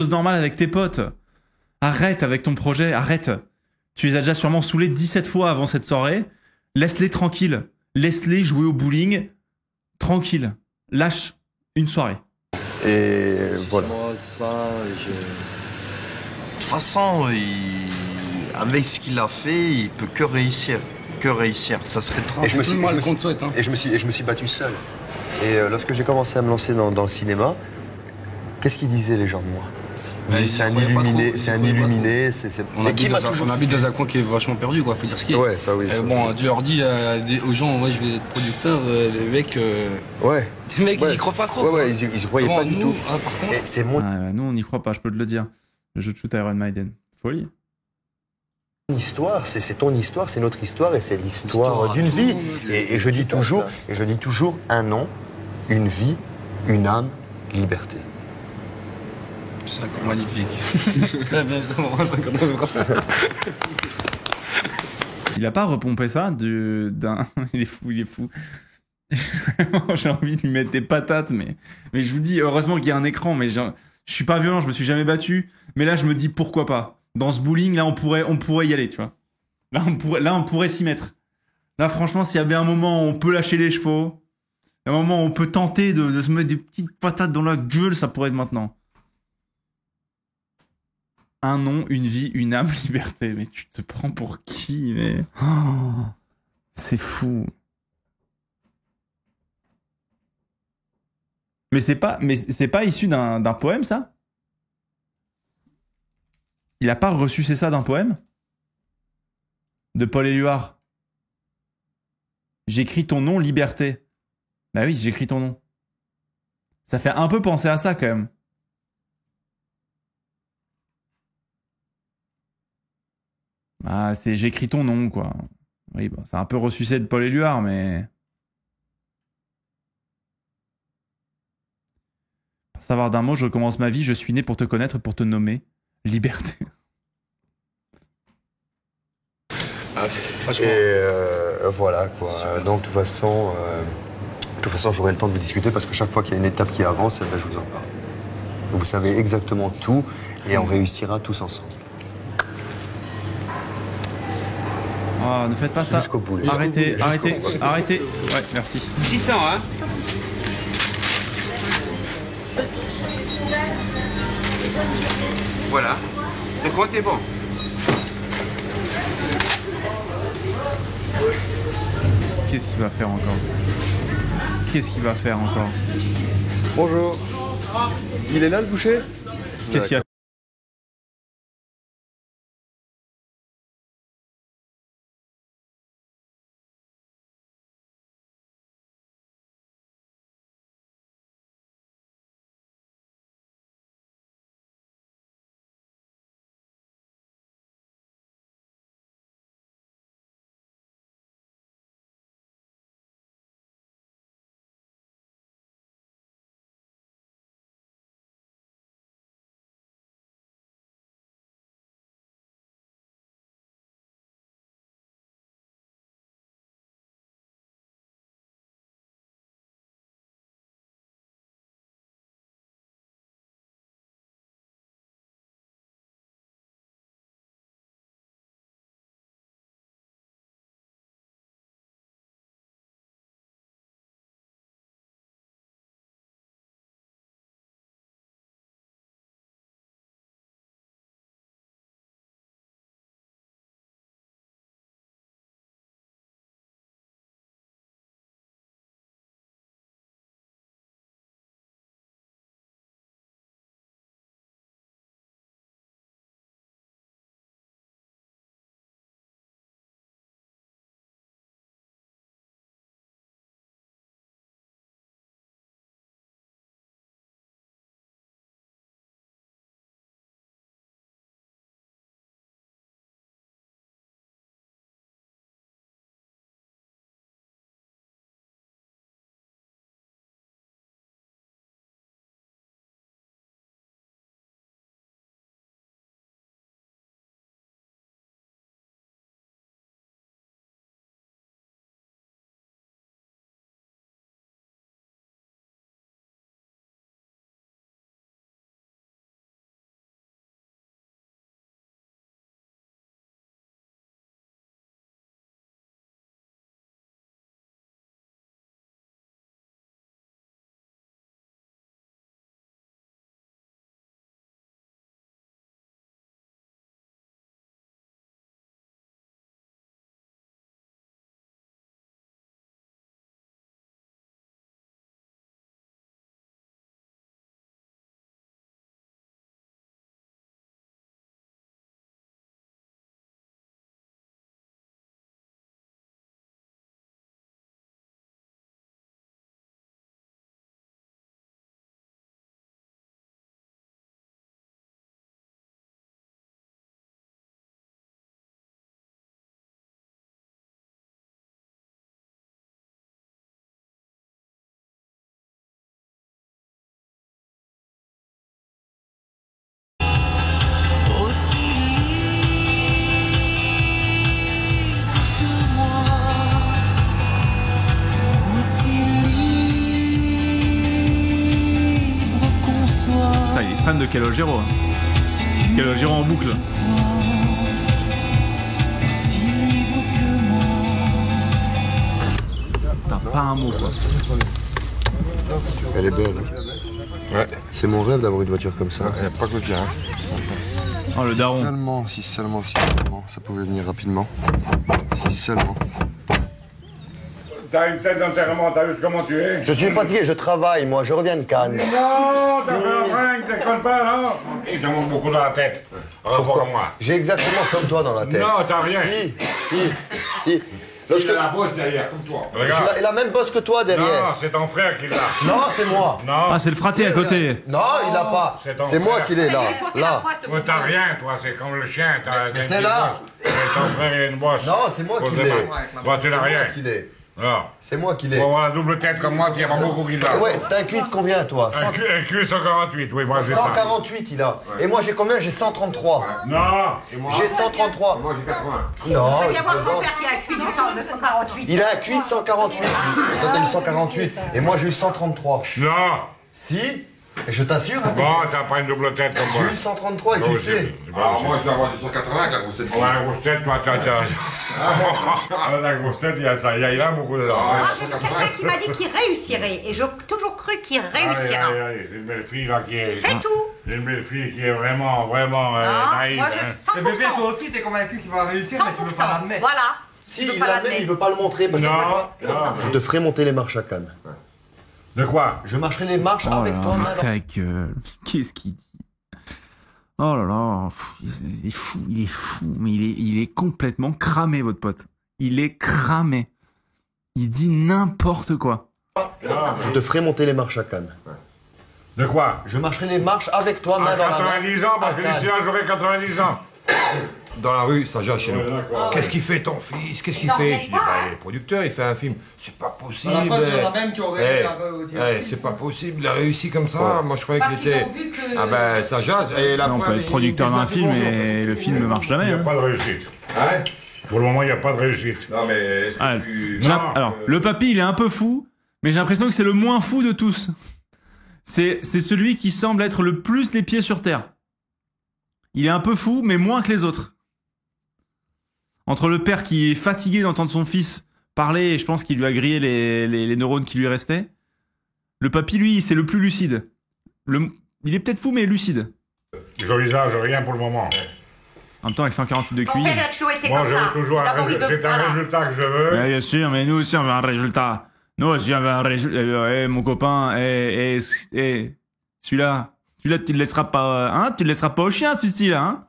normale avec tes potes. Arrête avec ton projet, arrête. Tu les as déjà sûrement saoulés 17 fois avant cette soirée. Laisse-les tranquilles. Laisse-les jouer au bowling. Tranquille. Lâche une soirée. Et voilà. Moi, ça, de toute façon, avec ce qu'il a fait, il peut que réussir. Que réussir. Ça serait trop mal qu'on te souhaite. Et je me suis battu seul. Et lorsque j'ai commencé à me lancer dans le cinéma, qu'est-ce qu'ils disaient les gens de moi? C'est un illuminé, On habite dans un coin qui est vachement perdu, quoi, faut dire ce qu'il y a. Ouais, ça oui. Bon, tu leur dis aux gens, ouais, je vais être producteur, les mecs. Ouais. Les mecs, ils y croient pas trop. Ouais, ils y croyaient pas du tout. Par contre. C'est mon. Nous, on n'y croit pas, je peux te le dire. Le jeu de shoot Iron Maiden. Folie. Histoire, c'est ton histoire, c'est notre histoire et c'est l'histoire d'une vie. Et je dis toujours, un nom, une vie, une âme, liberté. C'est encore magnifique. Il a pas repompé ça d'un. Il est fou. J'ai envie de lui mettre des patates, mais je vous dis, heureusement qu'il y a un écran, mais je suis pas violent, je me suis jamais battu, mais là je me dis pourquoi pas. Dans ce bowling, là on pourrait y aller, tu vois. Là on pourrait s'y mettre. Là franchement, s'il y a bien un moment où on peut lâcher les chevaux, un moment où on peut tenter de se mettre des petites patates dans la gueule, ça pourrait être maintenant. Un nom, une vie, une âme, liberté. Mais tu te prends pour qui, mais... Oh, c'est fou. Mais c'est pas issu d'un poème, ça? Il a pas ressucé ça d'un poème? De Paul Éluard. J'écris ton nom, liberté. Bah oui, j'écris ton nom. Ça fait un peu penser à ça, quand même. Ah, c'est j'écris ton nom, quoi. Oui, bon, c'est un peu ressucé de Paul Éluard, mais... Pour savoir d'un mot, je recommence ma vie, je suis né pour te connaître, pour te nommer. Liberté. Et voilà, quoi. Donc, de toute façon, j'aurai le temps de vous discuter parce que chaque fois qu'il y a une étape qui avance, eh ben, je vous en parle. Vous savez exactement tout et on réussira tous ensemble. Oh, ne faites pas ça. Jusqu'au bout. Arrêtez. Ouais, merci. 600, hein. Voilà. Le compte est bon. Qu'est-ce qu'il va faire encore? Bonjour. Il est là le boucher? Qu'est-ce qu'il y a il est fan de Calogero. Hein. Calogero en boucle. Putain, pas un mot quoi. Elle est belle. Ouais. C'est mon rêve d'avoir une voiture comme ça. Il n'y a pas que le tien. Hein. Oh le daron. Si seulement, ça pouvait venir rapidement. Si seulement. T'as une tête d'enterrement, t'as vu comment tu es? Je suis fatigué, je travaille, moi, je reviens de Cannes. Non, t'as fait un fringue, t'éconnes pas, non? Il te manque beaucoup dans la tête. Rapport à moi. J'ai exactement comme toi dans la tête. Non, t'as rien. Si. Il a la bosse derrière, comme toi. Regarde. J'ai la même bosse que toi derrière. Non, c'est ton frère qui l'a. Non, c'est moi. Non. Ah, c'est le fraté à côté. Non, il l'a pas. C'est moi qui l'ai là. Là. Ouais, t'as rien, toi, c'est comme le chien. Mais c'est là. Ton frère, il a une bosse. Non, c'est moi qui l'ai. Toi, tu n'as rien. C'est moi qui l'ai. Pour avoir la double tête comme moi, il y a pas beaucoup qui l'a. Ouais, t'as un QI de combien, toi? Un QI 148, oui, moi j'ai 148, il a. Et moi, j'ai combien? J'ai 133. Non. J'ai 133. Moi, j'ai 80. Non, Il y a ton père qui a un QI de 148. il a un QI de 148. Toi, t'as eu 148. Et moi, j'ai eu 133. Non. Si. Et je t'assure. Hein, bon, t'as pas une double tête comme moi. J'ai eu 133 et tu le sais. Alors, moi, je dois avoir du 180 avec la grosse tête. Ouais, la grosse tête, toi, la grosse tête, il y a beaucoup dedans. Moi, j'ai quelqu'un qui m'a dit qu'il réussirait. Et j'ai toujours cru qu'il réussira. C'est une belle fille, là, qui est... C'est tout. C'est une belle fille qui est vraiment naïve. Moi, je 100%. Mais bébé, toi aussi, t'es convaincu qu'il va réussir, mais tu veux pas l'admettre. Voilà. Si, il l'admet, il veut pas le montrer. Parce je te ferai monter les marches à Cannes. De quoi? Je marcherai les marches avec toi, madame. Ta gueule. Qu'est-ce qu'il dit? Oh là là. Il est fou. Mais il est complètement cramé, votre pote. Il est cramé. Il dit n'importe quoi. Je te ferai monter les marches à Cannes. De quoi? Je marcherai les marches avec toi, main dans la main. 90 ans, parce que d'ici là, j'aurai 90 ans. Dans la rue, ça chez nous. Qu'est-ce qu'il fait ton fils? Qu'est-ce qu'il fait? Je dis, il est producteur, il fait un film. C'est pas possible. Il y en a même qui auraient c'est pas possible, il a réussi comme ça. Moi, je croyais qu'il était. Ah ben, ça jase. Et on peut être producteur d'un film et le film ne marche jamais. Il n'y a pas de réussite. Pour le moment, il n'y a pas de réussite. Non, mais. Alors, le papy, il est un peu fou, mais j'ai l'impression que c'est le moins fou de tous. C'est celui qui semble être le plus les pieds sur terre. Il est un peu fou, mais moins que les autres. Entre le père qui est fatigué d'entendre son fils parler, et je pense qu'il lui a grillé les neurones qui lui restaient, le papy, lui, c'est le plus lucide. Il est peut-être fou, mais lucide. J'envisage rien pour le moment. En même temps, avec 148 de QI. Moi, je veux toujours un résultat. C'est un résultat que je veux. Ouais, bien sûr, mais nous aussi, on veut un résultat. Nous aussi, on veut un résultat. Mon copain, celui-là, tu le laisseras pas, hein? Tu le laisseras pas au chien, celui-ci, là, hein?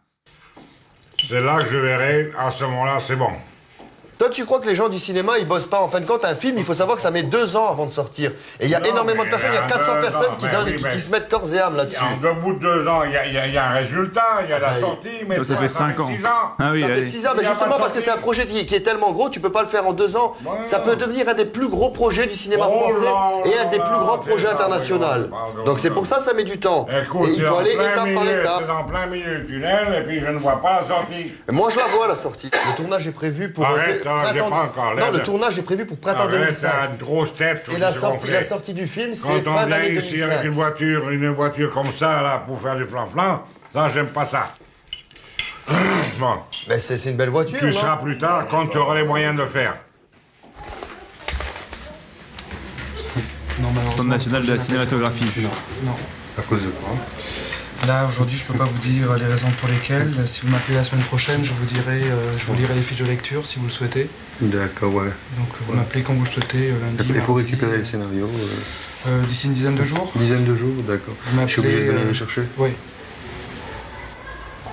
C'est là que je verrai. À ce moment-là, c'est bon. Toi, tu crois que les gens du cinéma, ils bossent pas? En fin de compte, un film, il faut savoir que ça met 2 ans avant de sortir. Et il y a énormément de personnes, il y a 400 personnes qui se mettent corps et âme là-dessus. Au bout de 2 ans, il y a un résultat, il y a la sortie, mais ça fait 5 ans. 6 ans. Ah oui, ça fait 6 ans, mais justement parce que c'est un projet qui est tellement gros, tu peux pas le faire en 2 ans. Ça peut devenir un des plus gros projets du cinéma français et un des plus grands projets internationaux. Donc c'est pour ça ça met du temps. Écoute, et il faut aller étape par étape. C'est en plein milieu du tunnel et puis je ne vois pas la sortie. Moi je la vois la sortie. Le tournage est prévu pour... Arrête, j'ai pas encore. Non, le tournage est prévu pour printemps 2005. T'as une grosse tête. Et la sortie du film, c'est fin d'année 2005. Ici avec une voiture comme ça, là, pour faire du flan-flan, ça, j'aime pas ça. Bon. Mais c'est une belle voiture, tu seras plus tard quand tu auras les moyens de le faire. Centre national de la cinématographie. Non. À cause de quoi? Là, aujourd'hui, je peux pas vous dire les raisons pour lesquelles. Si vous m'appelez la semaine prochaine, je vous lirai les fiches de lecture si vous le souhaitez. D'accord, ouais. Donc, vous m'appelez quand vous le souhaitez, lundi. Et pour récupérer les scénarios d'ici une dizaine de jours. Une dizaine de jours, d'accord. Je suis obligé de venir les chercher? Oui.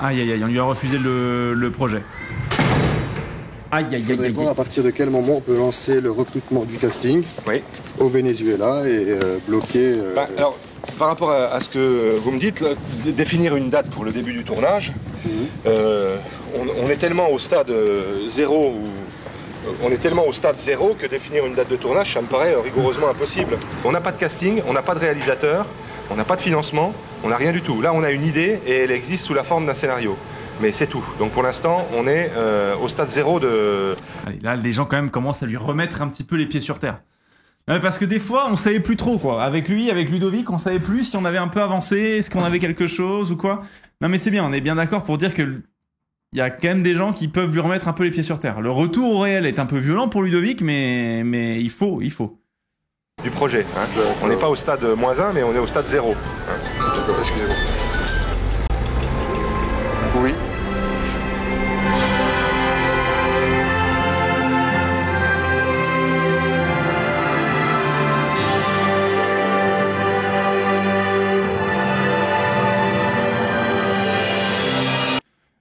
Aïe, aïe, aïe, on lui a refusé le projet. Aïe, aïe, aïe, aïe. À partir de quel moment on peut lancer le recrutement du casting au Venezuela et bloquer... Alors, par rapport à ce que vous me dites, là, définir une date pour le début du tournage, on est tellement au stade zéro, que définir une date de tournage, ça me paraît rigoureusement impossible. On n'a pas de casting, on n'a pas de réalisateur, on n'a pas de financement, on n'a rien du tout. Là, on a une idée et elle existe sous la forme d'un scénario. Mais c'est tout. Donc pour l'instant, on est au stade zéro de... Allez, là, les gens quand même commencent à lui remettre un petit peu les pieds sur terre. Parce que des fois, on savait plus trop, quoi. Avec lui, avec Ludovic, on savait plus si on avait un peu avancé, est-ce qu'on avait quelque chose ou quoi. Non, mais c'est bien, on est bien d'accord pour dire que il y a quand même des gens qui peuvent lui remettre un peu les pieds sur terre. Le retour au réel est un peu violent pour Ludovic, mais il faut. Du projet, hein. On n'est pas au stade -1, mais on est au stade 0. Hein. Excusez-moi. Oui.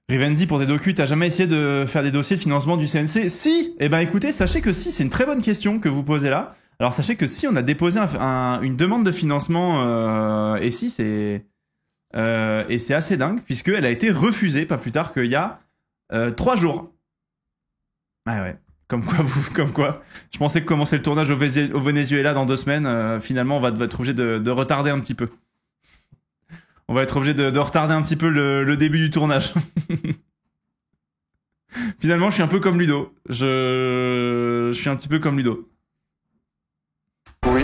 Rivenzi, pour des docus, t'as jamais essayé de faire des dossiers de financement du CNC? Si! Eh ben écoutez, sachez que si, c'est une très bonne question que vous posez là. Alors sachez que si, on a déposé une demande de financement, et si, c'est assez dingue, puisqu'elle a été refusée pas plus tard qu'il y a 3 jours. Ah ouais. Comme quoi. Je pensais que commencer le tournage au Venezuela dans 2 semaines, finalement, on va être obligé de retarder un petit peu. On va être obligé de retarder un petit peu le début du tournage. Finalement, je suis un peu comme Ludo. Je suis un petit peu comme Ludo. Oui.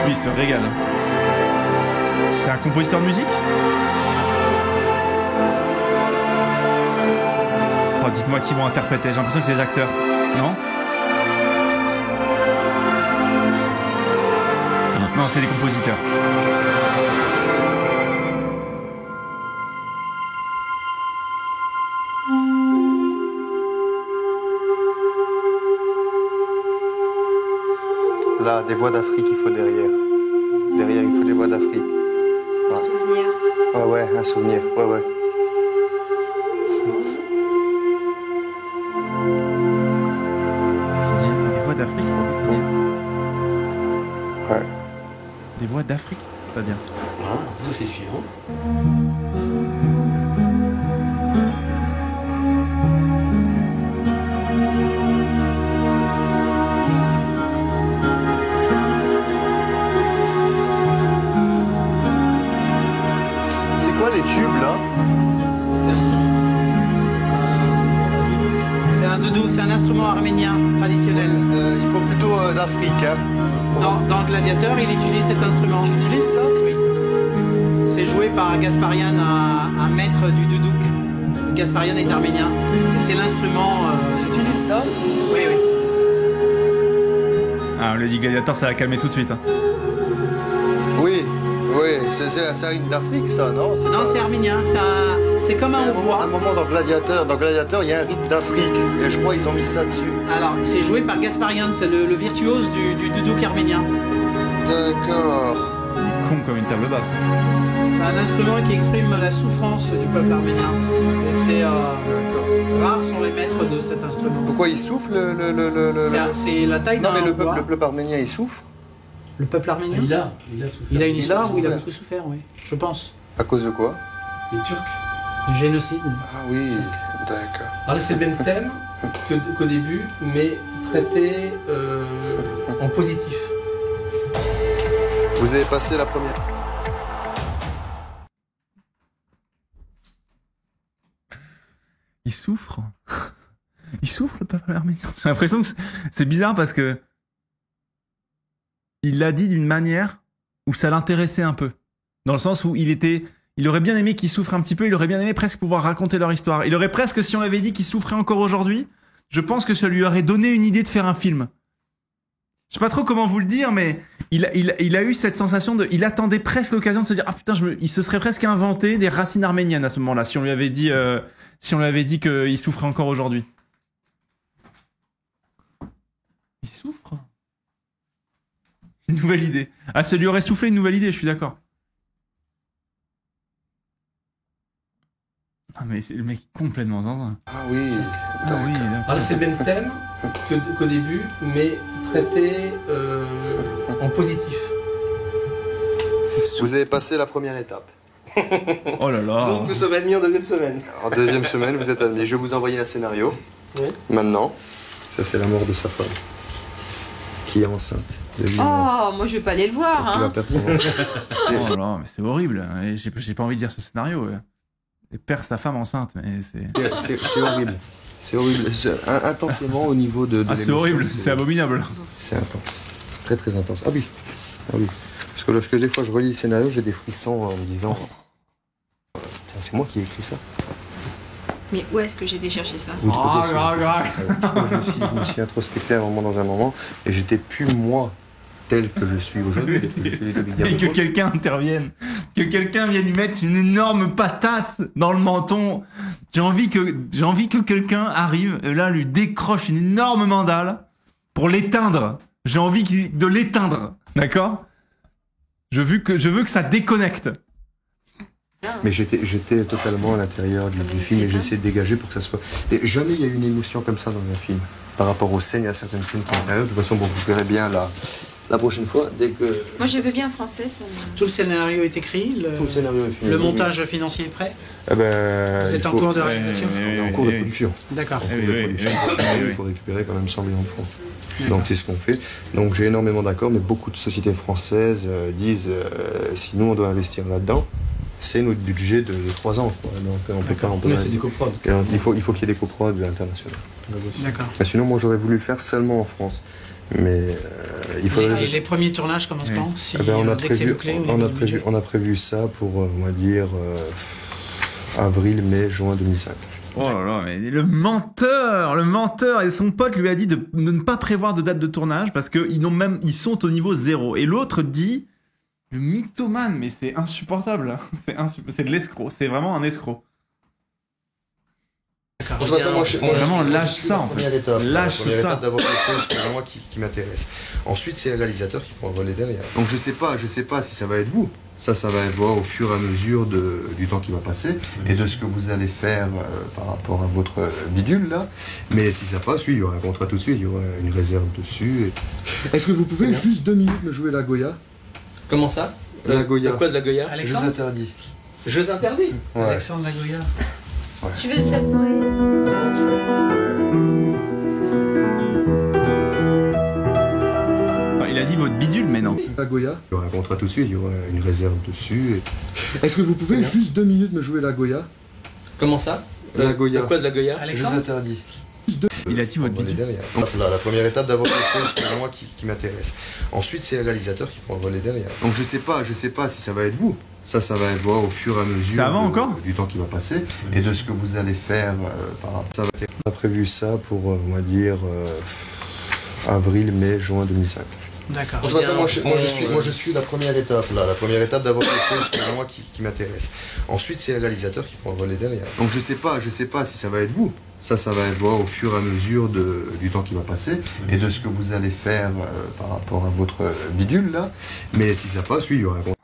Lui, il se régale. C'est un compositeur de musique? Oh, dites-moi qui vont interpréter. J'ai l'impression que c'est des acteurs. Non? Non, c'est des compositeurs. Là, des voix d'Afrique, il faut derrière. Derrière, il faut des voix d'Afrique. Ouais. Un souvenir. Ouais, un souvenir. Ouais. Qu'est-ce qu'il dit? Des voix d'Afrique? Qu'est-ce qu'il dit? Ouais. Des voix d'Afrique? C'est-à-dire? Ah, c'est chiant. C'est quoi les tubes là? C'est un doudou, c'est un instrument arménien traditionnel. Il faut plutôt d'Afrique. Hein. Dans Gladiator, il utilise cet instrument. Tu utilises ça? Oui. C'est joué par Gasparian, un maître du doudouk. Gasparian est arménien. Et c'est l'instrument. Tu utilises ça? Oui. Ah, on lui a dit Gladiator, ça l'a calmé tout de suite. Hein. Oui, c'est un rythme d'Afrique ça, non? Non, c'est arménien. C'est comme un hautbois. À un moment dans Gladiator, il y a un rythme d'Afrique. Et je crois qu'ils ont mis ça dessus. Alors, c'est joué par Gasparian, c'est le virtuose du doudouk arménien. D'accord. Il est con comme une table basse. C'est un instrument qui exprime la souffrance du peuple arménien. Et c'est rares sont les maîtres de cet instrument. Pourquoi il souffle C'est la taille d'un Non, mais hautbois. le peuple arménien, il souffre? Le peuple arménien? Il a souffert. Il a une histoire où il a beaucoup souffert, oui. Je pense. À cause de quoi? Les Turcs. Du génocide. Ah oui, d'accord. Alors c'est le même thème qu'au début, mais traité en positif. Vous avez passé la première. Il souffre. Il souffre, le peuple arménien. J'ai l'impression que c'est bizarre parce que il l'a dit d'une manière où ça l'intéressait un peu. Dans le sens où il aurait bien aimé qu'ils souffrent un petit peu, il aurait bien aimé presque pouvoir raconter leur histoire. Il aurait presque, si on l'avait dit qu'ils souffraient encore aujourd'hui, je pense que ça lui aurait donné une idée de faire un film. Je sais pas trop comment vous le dire, mais il a eu cette sensation il attendait presque l'occasion de se dire, ah putain, il se serait presque inventé des racines arméniennes à ce moment-là, si on lui avait dit qu'il souffrait encore aujourd'hui. Il souffre? Une nouvelle idée. Ah, ça lui aurait soufflé une nouvelle idée, je suis d'accord. Ah, mais c'est le mec complètement zinzin. Ah oui. Ah oui. Alors c'est le même thème qu'au début, mais traité en positif. Vous avez passé la première étape. Oh là là. Donc nous sommes admis en deuxième semaine. En deuxième semaine, vous êtes admis. Je vais vous envoyer un scénario. Oui. Maintenant. Ça, c'est la mort de sa femme. Qui est enceinte. Oh, moi je vais pas aller le voir. Qui va Hein. perdre son enfant. Oh là, mais c'est horrible. Et j'ai pas envie de dire ce scénario. Il perd sa femme enceinte, mais c'est... C'est horrible. C'est horrible. Intensément au niveau de Ah, c'est horrible, c'est abominable. C'est intense. Très très intense. Ah oui. Ah oui. Parce que lorsque des fois je relis le scénario, j'ai des frissons en me disant... C'est moi qui ai écrit ça. Mais où est-ce que j'ai été chercher ça? Je me suis introspecté un moment dans un moment et j'étais plus moi tel que je suis aujourd'hui. Et que quelqu'un intervienne, que quelqu'un vienne lui mettre une énorme patate dans le menton. J'ai envie que quelqu'un arrive et là lui décroche une énorme mandale pour l'éteindre. J'ai envie de l'éteindre, d'accord? Je veux que ça déconnecte. Mais j'étais totalement à l'intérieur du film et j'essaie de dégager pour que ça soit... Et jamais il y a eu une émotion comme ça dans un film. Par rapport aux scènes, il y a certaines scènes qui sont à l'intérieur. De toute façon, bon, vous verrez bien la prochaine fois, dès que... Moi je veux bien français. Ça me... Tout le scénario est écrit, Tout le scénario est fini. Le montage financier est prêt? Eh ben, vous êtes en cours de réalisation? On est en cours de production. D'accord. Il faut récupérer quand même 100 millions de francs. Donc c'est ce qu'on fait. Donc j'ai énormément d'accords, mais beaucoup de sociétés françaises disent si nous on doit investir là-dedans, c'est notre budget de 3 ans. Quoi. Donc on peut c'est du coprod. Il faut qu'il y ait des coprods internationaux. D'accord. Sinon moi j'aurais voulu le faire seulement en France. Mais il faudrait... Et les premiers tournages commencent quand? Si, on a prévu prévu ça pour, on va dire, avril, mai, juin 2005. Oh là là, mais le menteur et son pote lui a dit de ne pas prévoir de date de tournage parce que ils sont au niveau 0. Et l'autre dit, le mythomane, mais c'est insupportable. C'est de l'escroc, c'est vraiment un escroc. De toute façon, moi, vraiment, lâche ça, en fait. Lâche ça. Étape d'avoir quelque chose qui m'intéresse. Ensuite, c'est le réalisateur qui prend le relais derrière. Donc, je sais pas si ça va être vous. Ça va être voir au fur et à mesure du temps qui va passer et de ce que vous allez faire par rapport à votre bidule, là. Mais si ça passe, oui, il y aura un contrat tout de suite, il y aura une réserve dessus. Est-ce que vous pouvez juste 2 minutes me jouer la Goya? Comment ça? La Goya. Quoi de la Goya? Jeux interdits. Jeux interdits? Ouais. Alexandre Lagoya. Ouais. Tu veux le faire? Il a dit votre bidule, mais non. La Goya. Il y aura un contrat tout de suite, il y aura une réserve dessus. Est-ce que vous pouvez juste 2 minutes me jouer la Goya? Comment ça? La Goya. Quoi de la Goya? Jeux interdits. Il a dit votre bidule. Donc là, la première étape d'avoir quelque chose qui m'intéresse. Ensuite, c'est le réalisateur qui prend le relais derrière. Donc je sais pas si ça va être vous. Ça va être voir au fur et à mesure du temps qui va passer et de ce que vous allez faire par rapport. Ça va être... On a prévu ça pour, on va dire, avril, mai, juin 2005. D'accord. De toute façon, moi je suis la première étape là, la première étape d'avoir quelque chose qui m'intéresse. Ensuite, c'est le réalisateur qui prend le relais derrière. Donc je sais pas si ça va être vous. Ça va être voir au fur et à mesure du temps qui va passer et de ce que vous allez faire par rapport à votre bidule là. Mais si ça passe, oui, il y aura un contrat.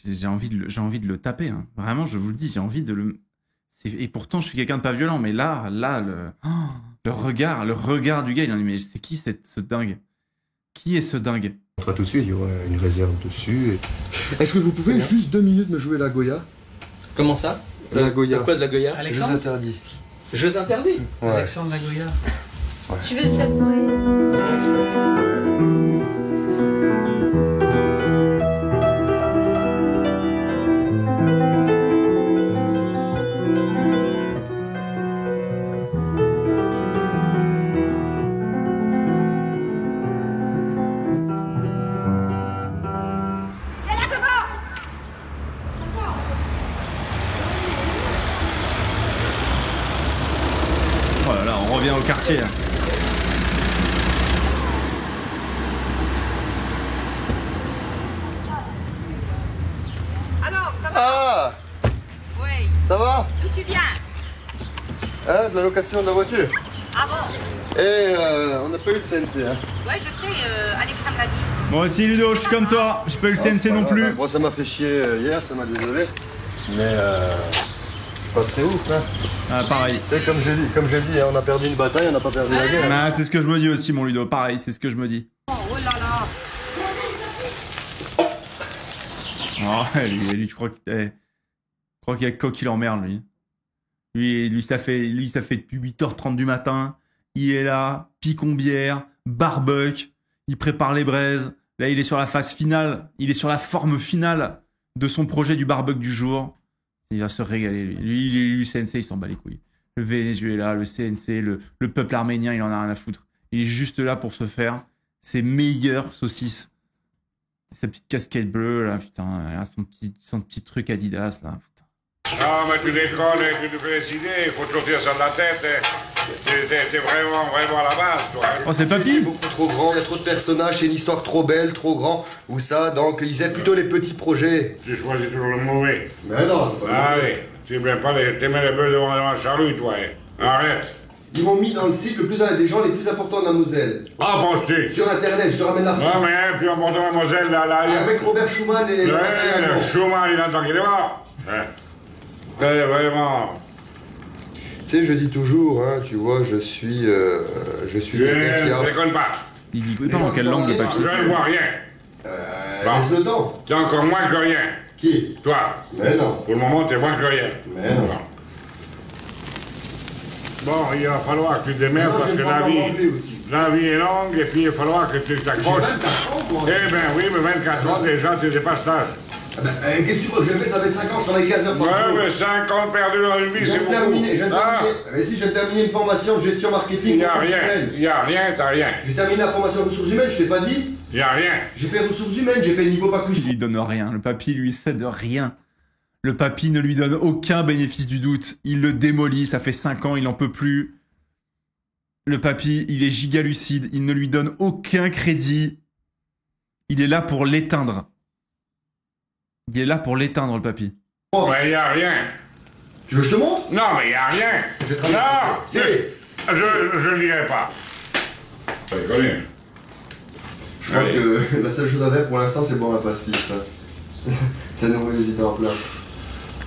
J'ai envie de le taper. Hein. Vraiment, je vous le dis, j'ai envie de le... Et pourtant, je suis quelqu'un de pas violent, mais là, le regard du gars, il en dit, mais c'est qui ce dingue? Qui est ce dingue? Tout de suite, il y aura une réserve dessus. Est-ce que vous pouvez juste 2 minutes me jouer la Goya? Comment ça? La Goya. Quoi de la Goya? Jeux interdits. Jeux interdits? Ouais. Alexandre Lagoya. Ouais. Tu veux le faire? Oh là là, on revient au quartier. Là. Alors, ça va? Ah! Oui. Ça va? D'où tu viens? Hein, de la location de la voiture. Ah bon? Et on n'a pas eu le CNC. Hein. Ouais, je sais, Alexandre l'a dit. Moi aussi, Ludo, je suis comme toi. J'ai pas eu le CNC non plus. Moi, ça m'a fait chier hier, ça m'a désolé. Mais je passerai ouf, hein. Ah, pareil. C'est comme j'ai dit, hein, on a perdu une bataille, on n'a pas perdu la guerre. Ah, c'est ce que je me dis aussi, mon Ludo. Pareil, c'est ce que je me dis. Oh là là. Oh, lui, je crois qu'il y a quoi qui l'emmerde, lui. Lui, ça fait depuis 8h30 du matin. Il est là, picombière, barbecue, il prépare les braises. Là, il est sur la phase finale, il est sur la forme finale de son projet du barbecue du jour. Il va se régaler, lui. Lui, CNC, il s'en bat les couilles. Le Venezuela, le CNC, le peuple arménien, il en a rien à foutre. Il est juste là pour se faire ses meilleures saucisses. Sa petite casquette bleue, là, putain, son petit truc Adidas, là, putain. Non, mais tu déconnes, tu te fais des idées, il faut te sortir ça de la tête. T'es vraiment à la base, toi. Oh, c'est Papy. Beaucoup trop grand, il y a trop de personnages, c'est une histoire trop belle, trop grand. Ou ça, donc ils aiment plutôt les petits projets. Tu choisis toujours le mauvais. Mais non, c'est pas Allez, tu mets les bœufs devant la charrue, toi. Arrête. Ils m'ont mis dans le site des gens les plus importants de la Moselle. Ah, penses-tu? Sur Internet, je te ramène l'article. Non, mais plus important de la Moselle, là. Avec Robert Schumann et... Ouais, Schumann, il entend qu'il est mort. Vraiment. Tu sais, je dis toujours, hein, tu vois, je suis quelqu'un qui a... Ne déconne pas. Il dit pas en quelle langue, le papier? Je ne vois rien. Laisse le temps. T'es encore moins que rien. Qui? Toi. Mais non. Pour le moment, t'es moins que rien. Mais non. Bon, il va falloir que tu te démerdes parce que la vie est longue et puis il va falloir que tu t'accroches. Eh ben oui, mais 24 ans déjà, tu dépasses l'âge. Qu'est-ce que tu veux? Je vais, ça fait 5 ans, je travaille 15 heures par jour. Ouais, mais 5 ans perdus dans une vie, c'est beaucoup. Mais si j'ai terminé une formation de gestion marketing, il y a rien, t'as rien. J'ai terminé la formation de ressources humaines, je t'ai pas dit? Il y a rien. J'ai fait ressources humaines, j'ai fait niveau pas plus. Il lui donne rien, le papy lui cède rien. Le papy ne lui donne aucun bénéfice du doute. Il le démolit, ça fait 5 ans, il n'en peut plus. Le papy, il est gigalucide, il ne lui donne aucun crédit. Il est là pour l'éteindre. Il est là pour l'éteindre, le papy. Mais il n'y a rien. Tu veux que je te montre? Non, mais il n'y a rien. Non, si. Je ne dirai pas. Je crois que la seule chose à faire pour l'instant, c'est boire un pastis, ça. C'est nous hésiter en place.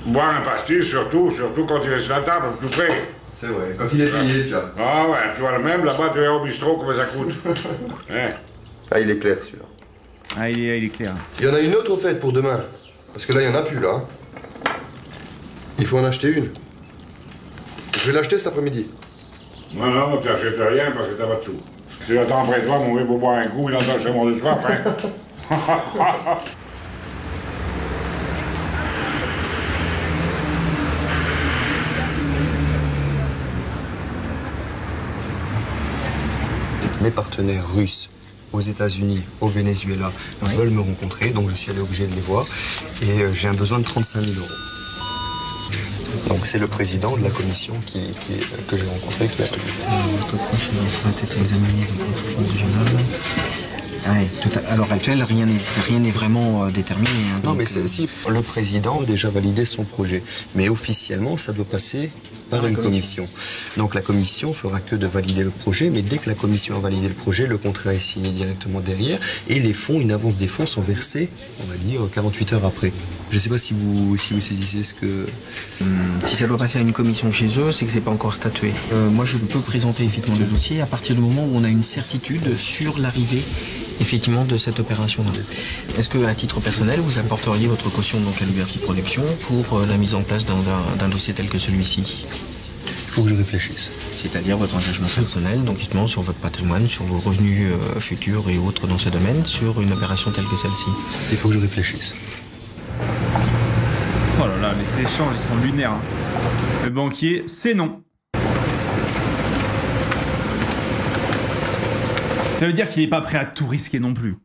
Boire un pastis, surtout quand il est sur la table, tout près. C'est vrai, quand il est payé déjà. Ah ouais, tu vois le même, là-bas, tu es au bistrot, combien ça coûte. Hein? Ah, il est clair, celui-là. Ah, il est clair. Il y en a une autre au fait pour demain. Parce que là, il n'y en a plus, là. Il faut en acheter une. Je vais l'acheter cet après-midi. Non, tu n'achètes rien parce que t'as pas de sous. Si j'attends près de toi, mon vieux pour boire un coup, il entend chez moi de soif, hein. Mes partenaires russes aux États-Unis, au Venezuela, veulent me rencontrer, donc je suis allé obligé de les voir. Et j'ai un besoin de 35 000 euros. Donc c'est le président de la commission que j'ai rencontré qui a pris. Votre profil doit être examiné dans le fonds régional. À l'heure actuelle, rien n'est vraiment déterminé. Hein, non, mais si le président a déjà validé son projet, mais officiellement, ça doit passer par une commission. Donc la commission fera que de valider le projet, mais dès que la commission a validé le projet, le contrat est signé directement derrière et les fonds, une avance des fonds sont versés, on va dire, 48 heures après. Je ne sais pas si vous saisissez ce que... Si ça doit passer à une commission chez eux, c'est que c'est pas encore statué. Moi, je peux présenter effectivement le dossier à partir du moment où on a une certitude sur l'arrivée effectivement de cette opération-là. Est-ce que, à titre personnel, vous apporteriez votre caution donc à Liberty Production pour la mise en place d'un dossier tel que celui-ci? Il faut que je réfléchisse. C'est-à-dire votre engagement personnel, donc justement sur votre patrimoine, sur vos revenus futurs et autres dans ce domaine, sur une opération telle que celle-ci? Il faut que je réfléchisse. Oh là là, les échanges, ils sont lunaires. Hein. Le banquier, c'est non. Ça veut dire qu'il n'est pas prêt à tout risquer non plus.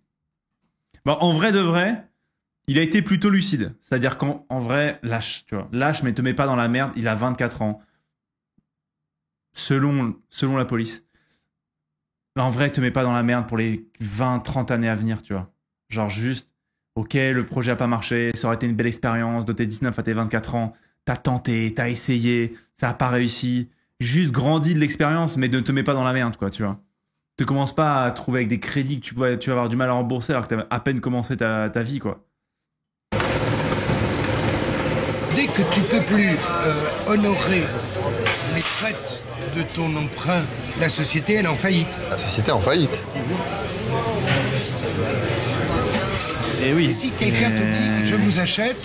Bon, en vrai de vrai, il a été plutôt lucide. C'est-à-dire qu'en vrai, lâche, tu vois. Lâche, mais te mets pas dans la merde. Il a 24 ans. Selon la police. Mais en vrai, te mets pas dans la merde pour les 20-30 années à venir, tu vois. Genre juste, ok, le projet a pas marché, ça aurait été une belle expérience, de tes 19 à tes 24 ans, t'as tenté, t'as essayé, ça a pas réussi. Juste grandis de l'expérience, mais ne te mets pas dans la merde, quoi, tu vois. Ne commence pas à trouver avec des crédits que tu vas avoir du mal à rembourser alors que t'as à peine commencé ta vie, quoi. Dès que tu peux plus honorer les traites de ton emprunt, la société, elle est en faillite. La société est en faillite. Et oui. Et si quelqu'un te dit, je vous achète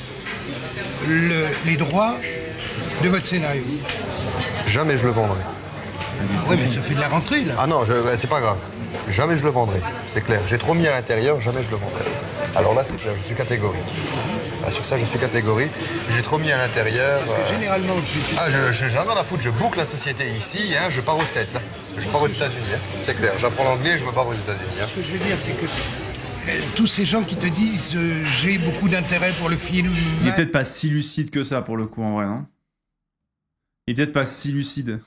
les droits de votre scénario. Jamais je le vendrai. Oui, mais ça fait de la rentrée, là. Ah non, c'est pas grave. Jamais je le vendrai, c'est clair. J'ai trop mis à l'intérieur, jamais je le vendrai. Alors là, c'est clair, je suis catégorique. Ah, sur ça, je suis catégorique. J'ai trop mis à l'intérieur. Parce que généralement, j'ai jamais rien à foutre. Je boucle la société ici, hein, je pars au 7. Là. Je pars aux États-Unis, hein. C'est clair. J'apprends l'anglais, je me pars aux États-Unis. Hein. Ce que je veux dire, c'est que tous ces gens qui te disent j'ai beaucoup d'intérêt pour le film. Il est peut-être pas si lucide que ça pour le coup, en vrai, non? Il est peut-être pas si lucide.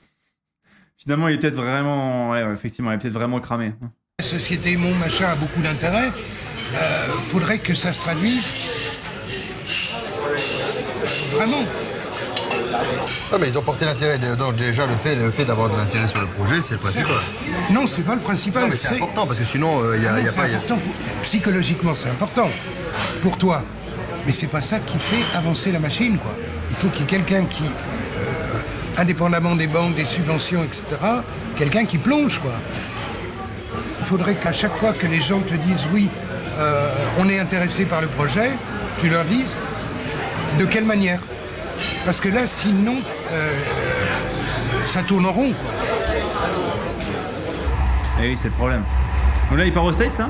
Finalement, il est peut-être vraiment... Ouais, effectivement, il est peut-être vraiment cramé. La société Mon Machin a beaucoup d'intérêt. Faudrait que ça se traduise. Vraiment. Ah, mais ils ont porté l'intérêt. Donc déjà, le fait d'avoir de l'intérêt sur le projet, c'est le principal. Non, c'est pas le principal. Non, mais c'est important, parce que sinon, il n'y a pas... Psychologiquement, c'est important. Pour toi. Mais c'est pas ça qui fait avancer la machine, quoi. Il faut qu'il y ait quelqu'un qui... indépendamment des banques, des subventions, etc., quelqu'un qui plonge, quoi. Il faudrait qu'à chaque fois que les gens te disent oui, on est intéressé par le projet, tu leur dises de quelle manière. Parce que là, sinon, ça tourne en rond, quoi. Eh oui, c'est le problème. Donc là, il part au States, ça ?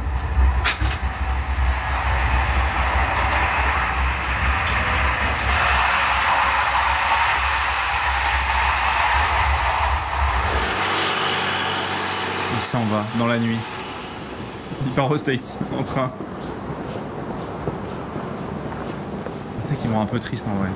Il s'en va dans la nuit. Il part aux States en train. Peut-être qu'ils m'ont un peu triste en vrai.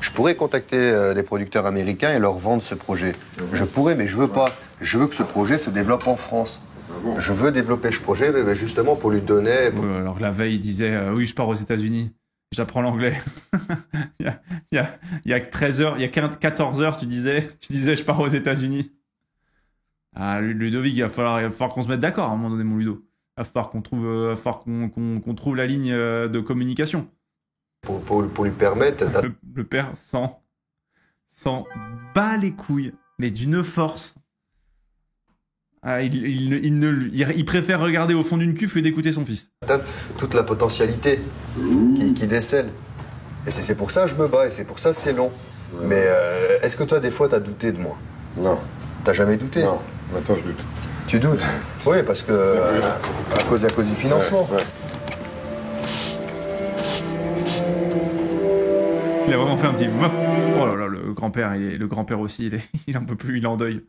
Je pourrais contacter des producteurs américains et leur vendre ce projet. Je pourrais, mais je veux pas. Je veux que ce projet se développe en France. Je veux développer ce projet mais justement pour lui donner... Alors la veille, il disait oui, je pars aux États-Unis. J'apprends l'anglais. il y a 13 heures, il y a 14 heures, tu disais je pars aux États-Unis. Ah, Ludovic, il va falloir qu'on se mette d'accord à un moment donné, mon Ludo. Il va falloir qu'on trouve la ligne de communication. Pour lui permettre... Le père s'en bat les couilles, mais d'une force. Ah, il préfère regarder au fond d'une cuve que d'écouter son fils. Toute la potentialité qui décèle. Et c'est pour ça que je me bats, et c'est pour ça que c'est long. Mais est-ce que toi, des fois, t'as douté de moi? Non. T'as jamais douté? Non, maintenant je doute. Tu doutes? Oui, parce que... à cause du financement. Ouais. Il a vraiment fait un petit... Oh là là, le grand-père aussi, il en peut plus, il est en deuil.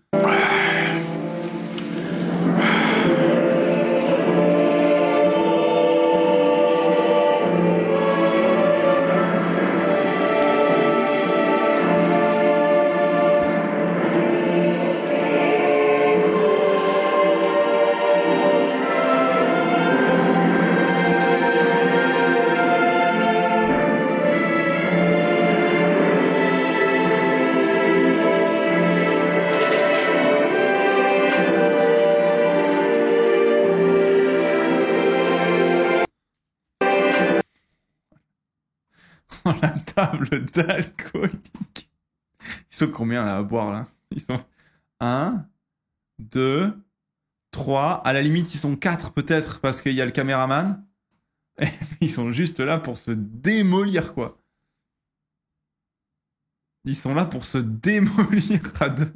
La table d'alcoolique. Ils sont combien là à boire là? Ils sont 1, 2, 3. À la limite, ils sont 4 peut-être parce qu'il y a le caméraman. Et ils sont juste là pour se démolir quoi. Ils sont là pour se démolir à deux.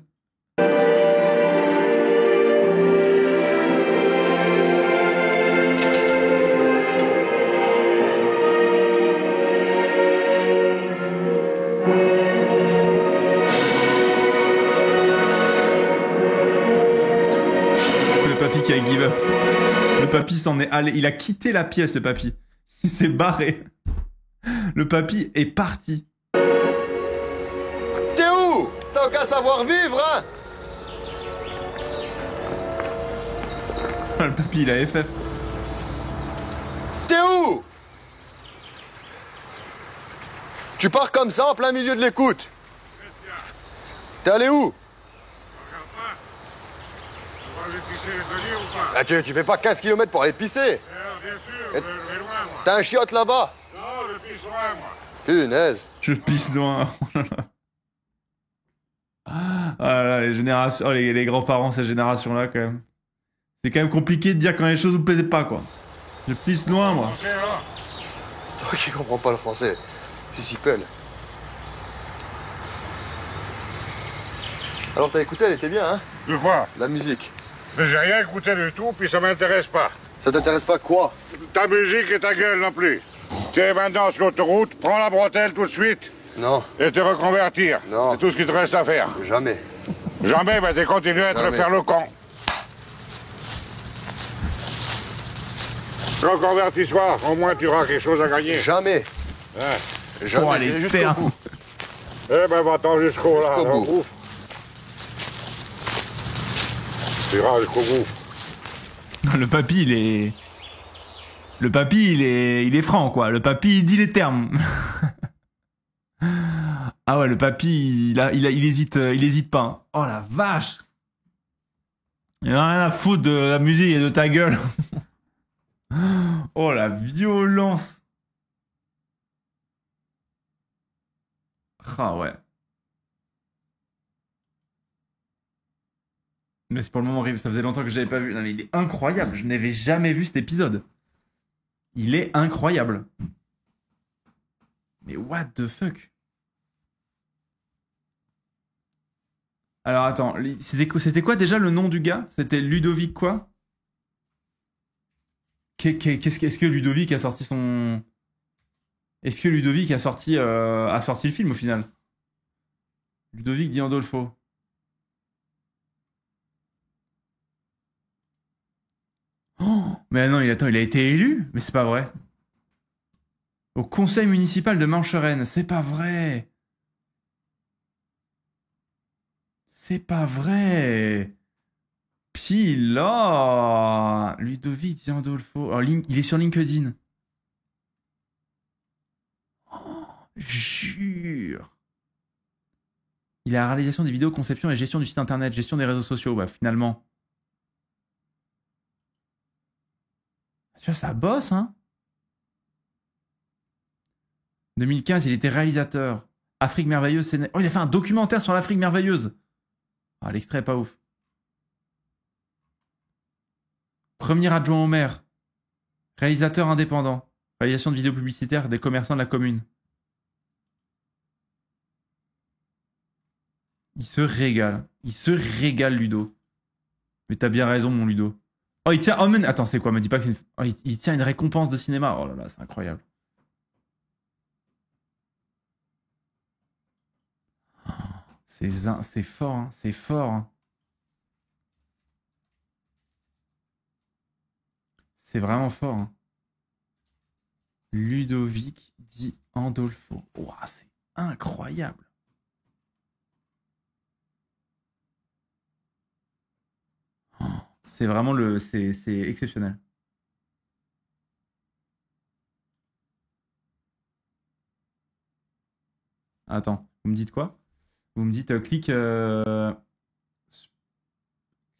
Qui a give up. Le papy s'en est allé. Il a quitté la pièce, le papy. Il s'est barré. Le papy est parti. T'es où? T'as qu'à savoir vivre, hein? Le papy, il a FF. T'es où? Tu pars comme ça en plein milieu de l'écoute. T'es allé où? aller pisser, je te dis ou pas? Ah, tu fais pas 15 km pour aller pisser. Bien sûr, je vais loin, moi. T'as un chiotte là-bas? Non, je pisse loin, moi. Punaise. Je pisse loin. Ah là, les générations, les grands-parents, cette génération-là, quand même. C'est quand même compliqué de dire quand les choses vous plaisent pas, quoi. Je pisse loin, moi. Toi qui comprends pas le français, tu s'y pelles. Alors t'as écouté, elle était bien, hein? De quoi? La musique. Mais j'ai rien écouté du tout, puis ça m'intéresse pas. Ça t'intéresse pas quoi? Ta musique et ta gueule non plus. Tu es maintenant sur l'autoroute, prends la bretelle tout de suite. Non. Et te reconvertir. Non. C'est tout ce qu'il te reste à faire. Jamais. Jamais, bah t'es continué à te Jamais. faire le con. Reconvertis-toi, au moins tu auras quelque chose à gagner. Jamais. Ouais. Jamais, Oh, j'irai les jusqu'au terres. bout. Eh ben va-t'en jusqu'au là. Jusqu'au bout. Ouf. Tu iras jusqu'au bout. Le papy, il est... Le papy, il est franc, quoi. Le papy, il dit les termes. Ah ouais, le papy, il hésite pas. Hein. Oh la vache. Il a rien à foutre de la musique et de ta gueule. Oh la violence. Ah ouais. Mais c'est pour le moment horrible, ça faisait longtemps que je l'avais pas vu. Non mais il est incroyable, je n'avais jamais vu cet épisode. Il est incroyable. Mais what the fuck? Alors attends, c'était quoi déjà le nom du gars? C'était Ludovic quoi? Est-ce que Ludovic a sorti son... Est-ce que Ludovic a sorti le film au final? Ludovic Di Andolfo. Oh, mais non, il a été élu? Mais c'est pas vrai. Au conseil municipal de Mancheren, c'est pas vrai. C'est pas vrai. Pila. Ludovic Di Andolfo. Oh, il est sur LinkedIn. Oh, jure. Il a la réalisation des vidéos, conception et gestion du site internet, gestion des réseaux sociaux. Bah finalement. Tu vois, ça bosse, hein. 2015, il était réalisateur. Afrique merveilleuse, c'est... Oh, il a fait un documentaire sur l'Afrique merveilleuse. Ah, l'extrait est pas ouf. Premier adjoint au maire. Réalisateur indépendant. Réalisation de vidéos publicitaires des commerçants de la commune. Il se régale. Il se régale, Ludo. Mais t'as bien raison, mon Ludo. Oh, il tient... Oh, mais... Attends, c'est quoi? Me dis pas que c'est une... Oh, il tient une récompense de cinéma. Oh là là, c'est incroyable. C'est fort, hein. C'est fort. Hein. C'est vraiment fort. Hein. Ludovic Di Andolfo. Ouah, c'est incroyable. Oh, c'est vraiment le... C'est exceptionnel. Attends, vous me dites quoi? Vous me dites clique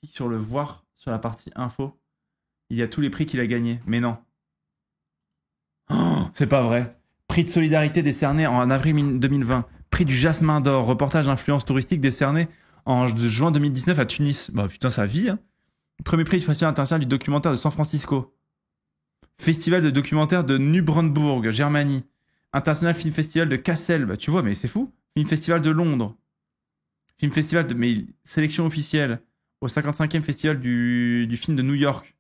sur le voir sur la partie info. Il y a tous les prix qu'il a gagnés. Mais non. Oh, c'est pas vrai. Prix de solidarité décerné en avril 2020. Prix du Jasmin d'Or. Reportage d'influence touristique décerné en juin 2019 à Tunis. Bah putain, ça vit. Hein. Premier prix du Festival international du documentaire de San Francisco. Festival de documentaire de Nuremberg, Germanie. International Film Festival de Cassel. Bah tu vois, mais c'est fou. Film Festival de Londres. Film Festival de... Mais sélection officielle. Au 55e Festival du film de New York.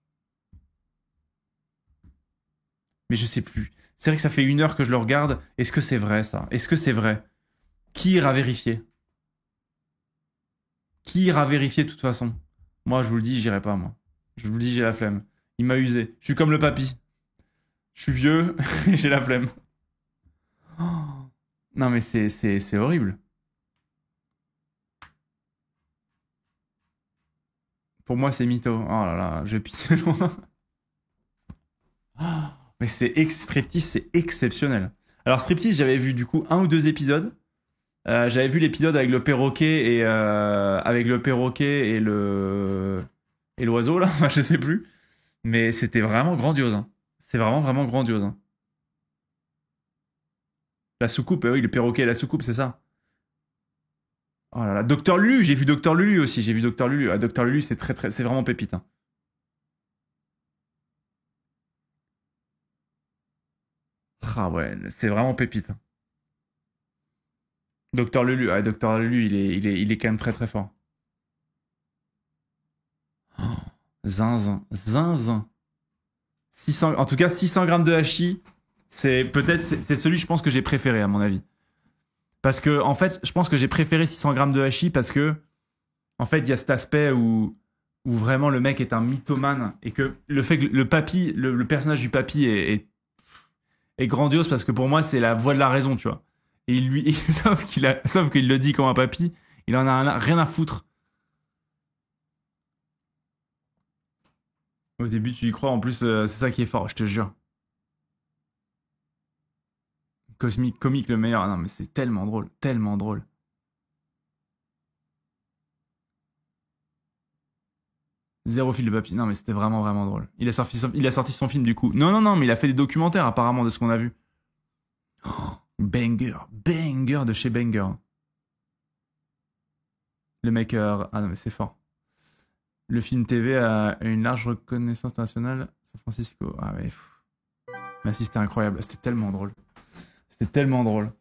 Mais je sais plus. C'est vrai que ça fait 1 heure que je le regarde. Est-ce que c'est vrai, ça? Est-ce que c'est vrai? Qui ira vérifier? Qui ira vérifier de toute façon? Moi, je vous le dis, j'irai pas, moi. Je vous le dis, j'ai la flemme. Il m'a usé. Je suis comme le papy. Je suis vieux et j'ai la flemme. Oh. Non, mais c'est horrible. Pour moi, c'est mytho. Oh là là, je vais pisser loin. Oh. Mais Striptease, c'est exceptionnel. Alors Striptease, j'avais vu du coup 1 ou 2 épisodes. J'avais vu l'épisode avec le perroquet et le et l'oiseau, là, je sais plus. Mais c'était vraiment grandiose. Hein. C'est vraiment, vraiment grandiose. Hein. La soucoupe, oui, le perroquet et la soucoupe, c'est ça. Oh là là, Docteur Lulu, j'ai vu Docteur Lulu aussi. J'ai vu Docteur Lulu. Ah, Docteur Lulu, c'est c'est vraiment pépite. Hein. Ah ouais, c'est vraiment pépite. Docteur Lulu, ah, Docteur Lulu, il est quand même très très fort. Oh, zinzin, zinzin. 600, en tout cas, 600 grammes de hachis, c'est celui, je pense, que j'ai préféré, à mon avis. Parce que, en fait, je pense que j'ai préféré 600 grammes de hachis parce que, en fait, il y a cet aspect où vraiment le mec est un mythomane et que le fait que le papy, le personnage du papy est grandiose parce que pour moi, c'est la voix de la raison, tu vois. Et sauf qu'il le dit comme un papy, il en a rien à foutre. Au début, tu y crois, en plus, c'est ça qui est fort, je te jure. Comique le meilleur. Ah non, mais c'est tellement drôle, tellement drôle. Zéro fil de papier. Non, mais c'était vraiment, vraiment drôle. Il a sorti son film, du coup. Non, mais il a fait des documentaires, apparemment, de ce qu'on a vu. Oh, banger de chez Banger. Le mec... ah non, mais c'est fort. Le film TV a une large reconnaissance nationale. San Francisco. Ah ouais. Mais si, c'était incroyable. C'était tellement drôle. C'était tellement drôle.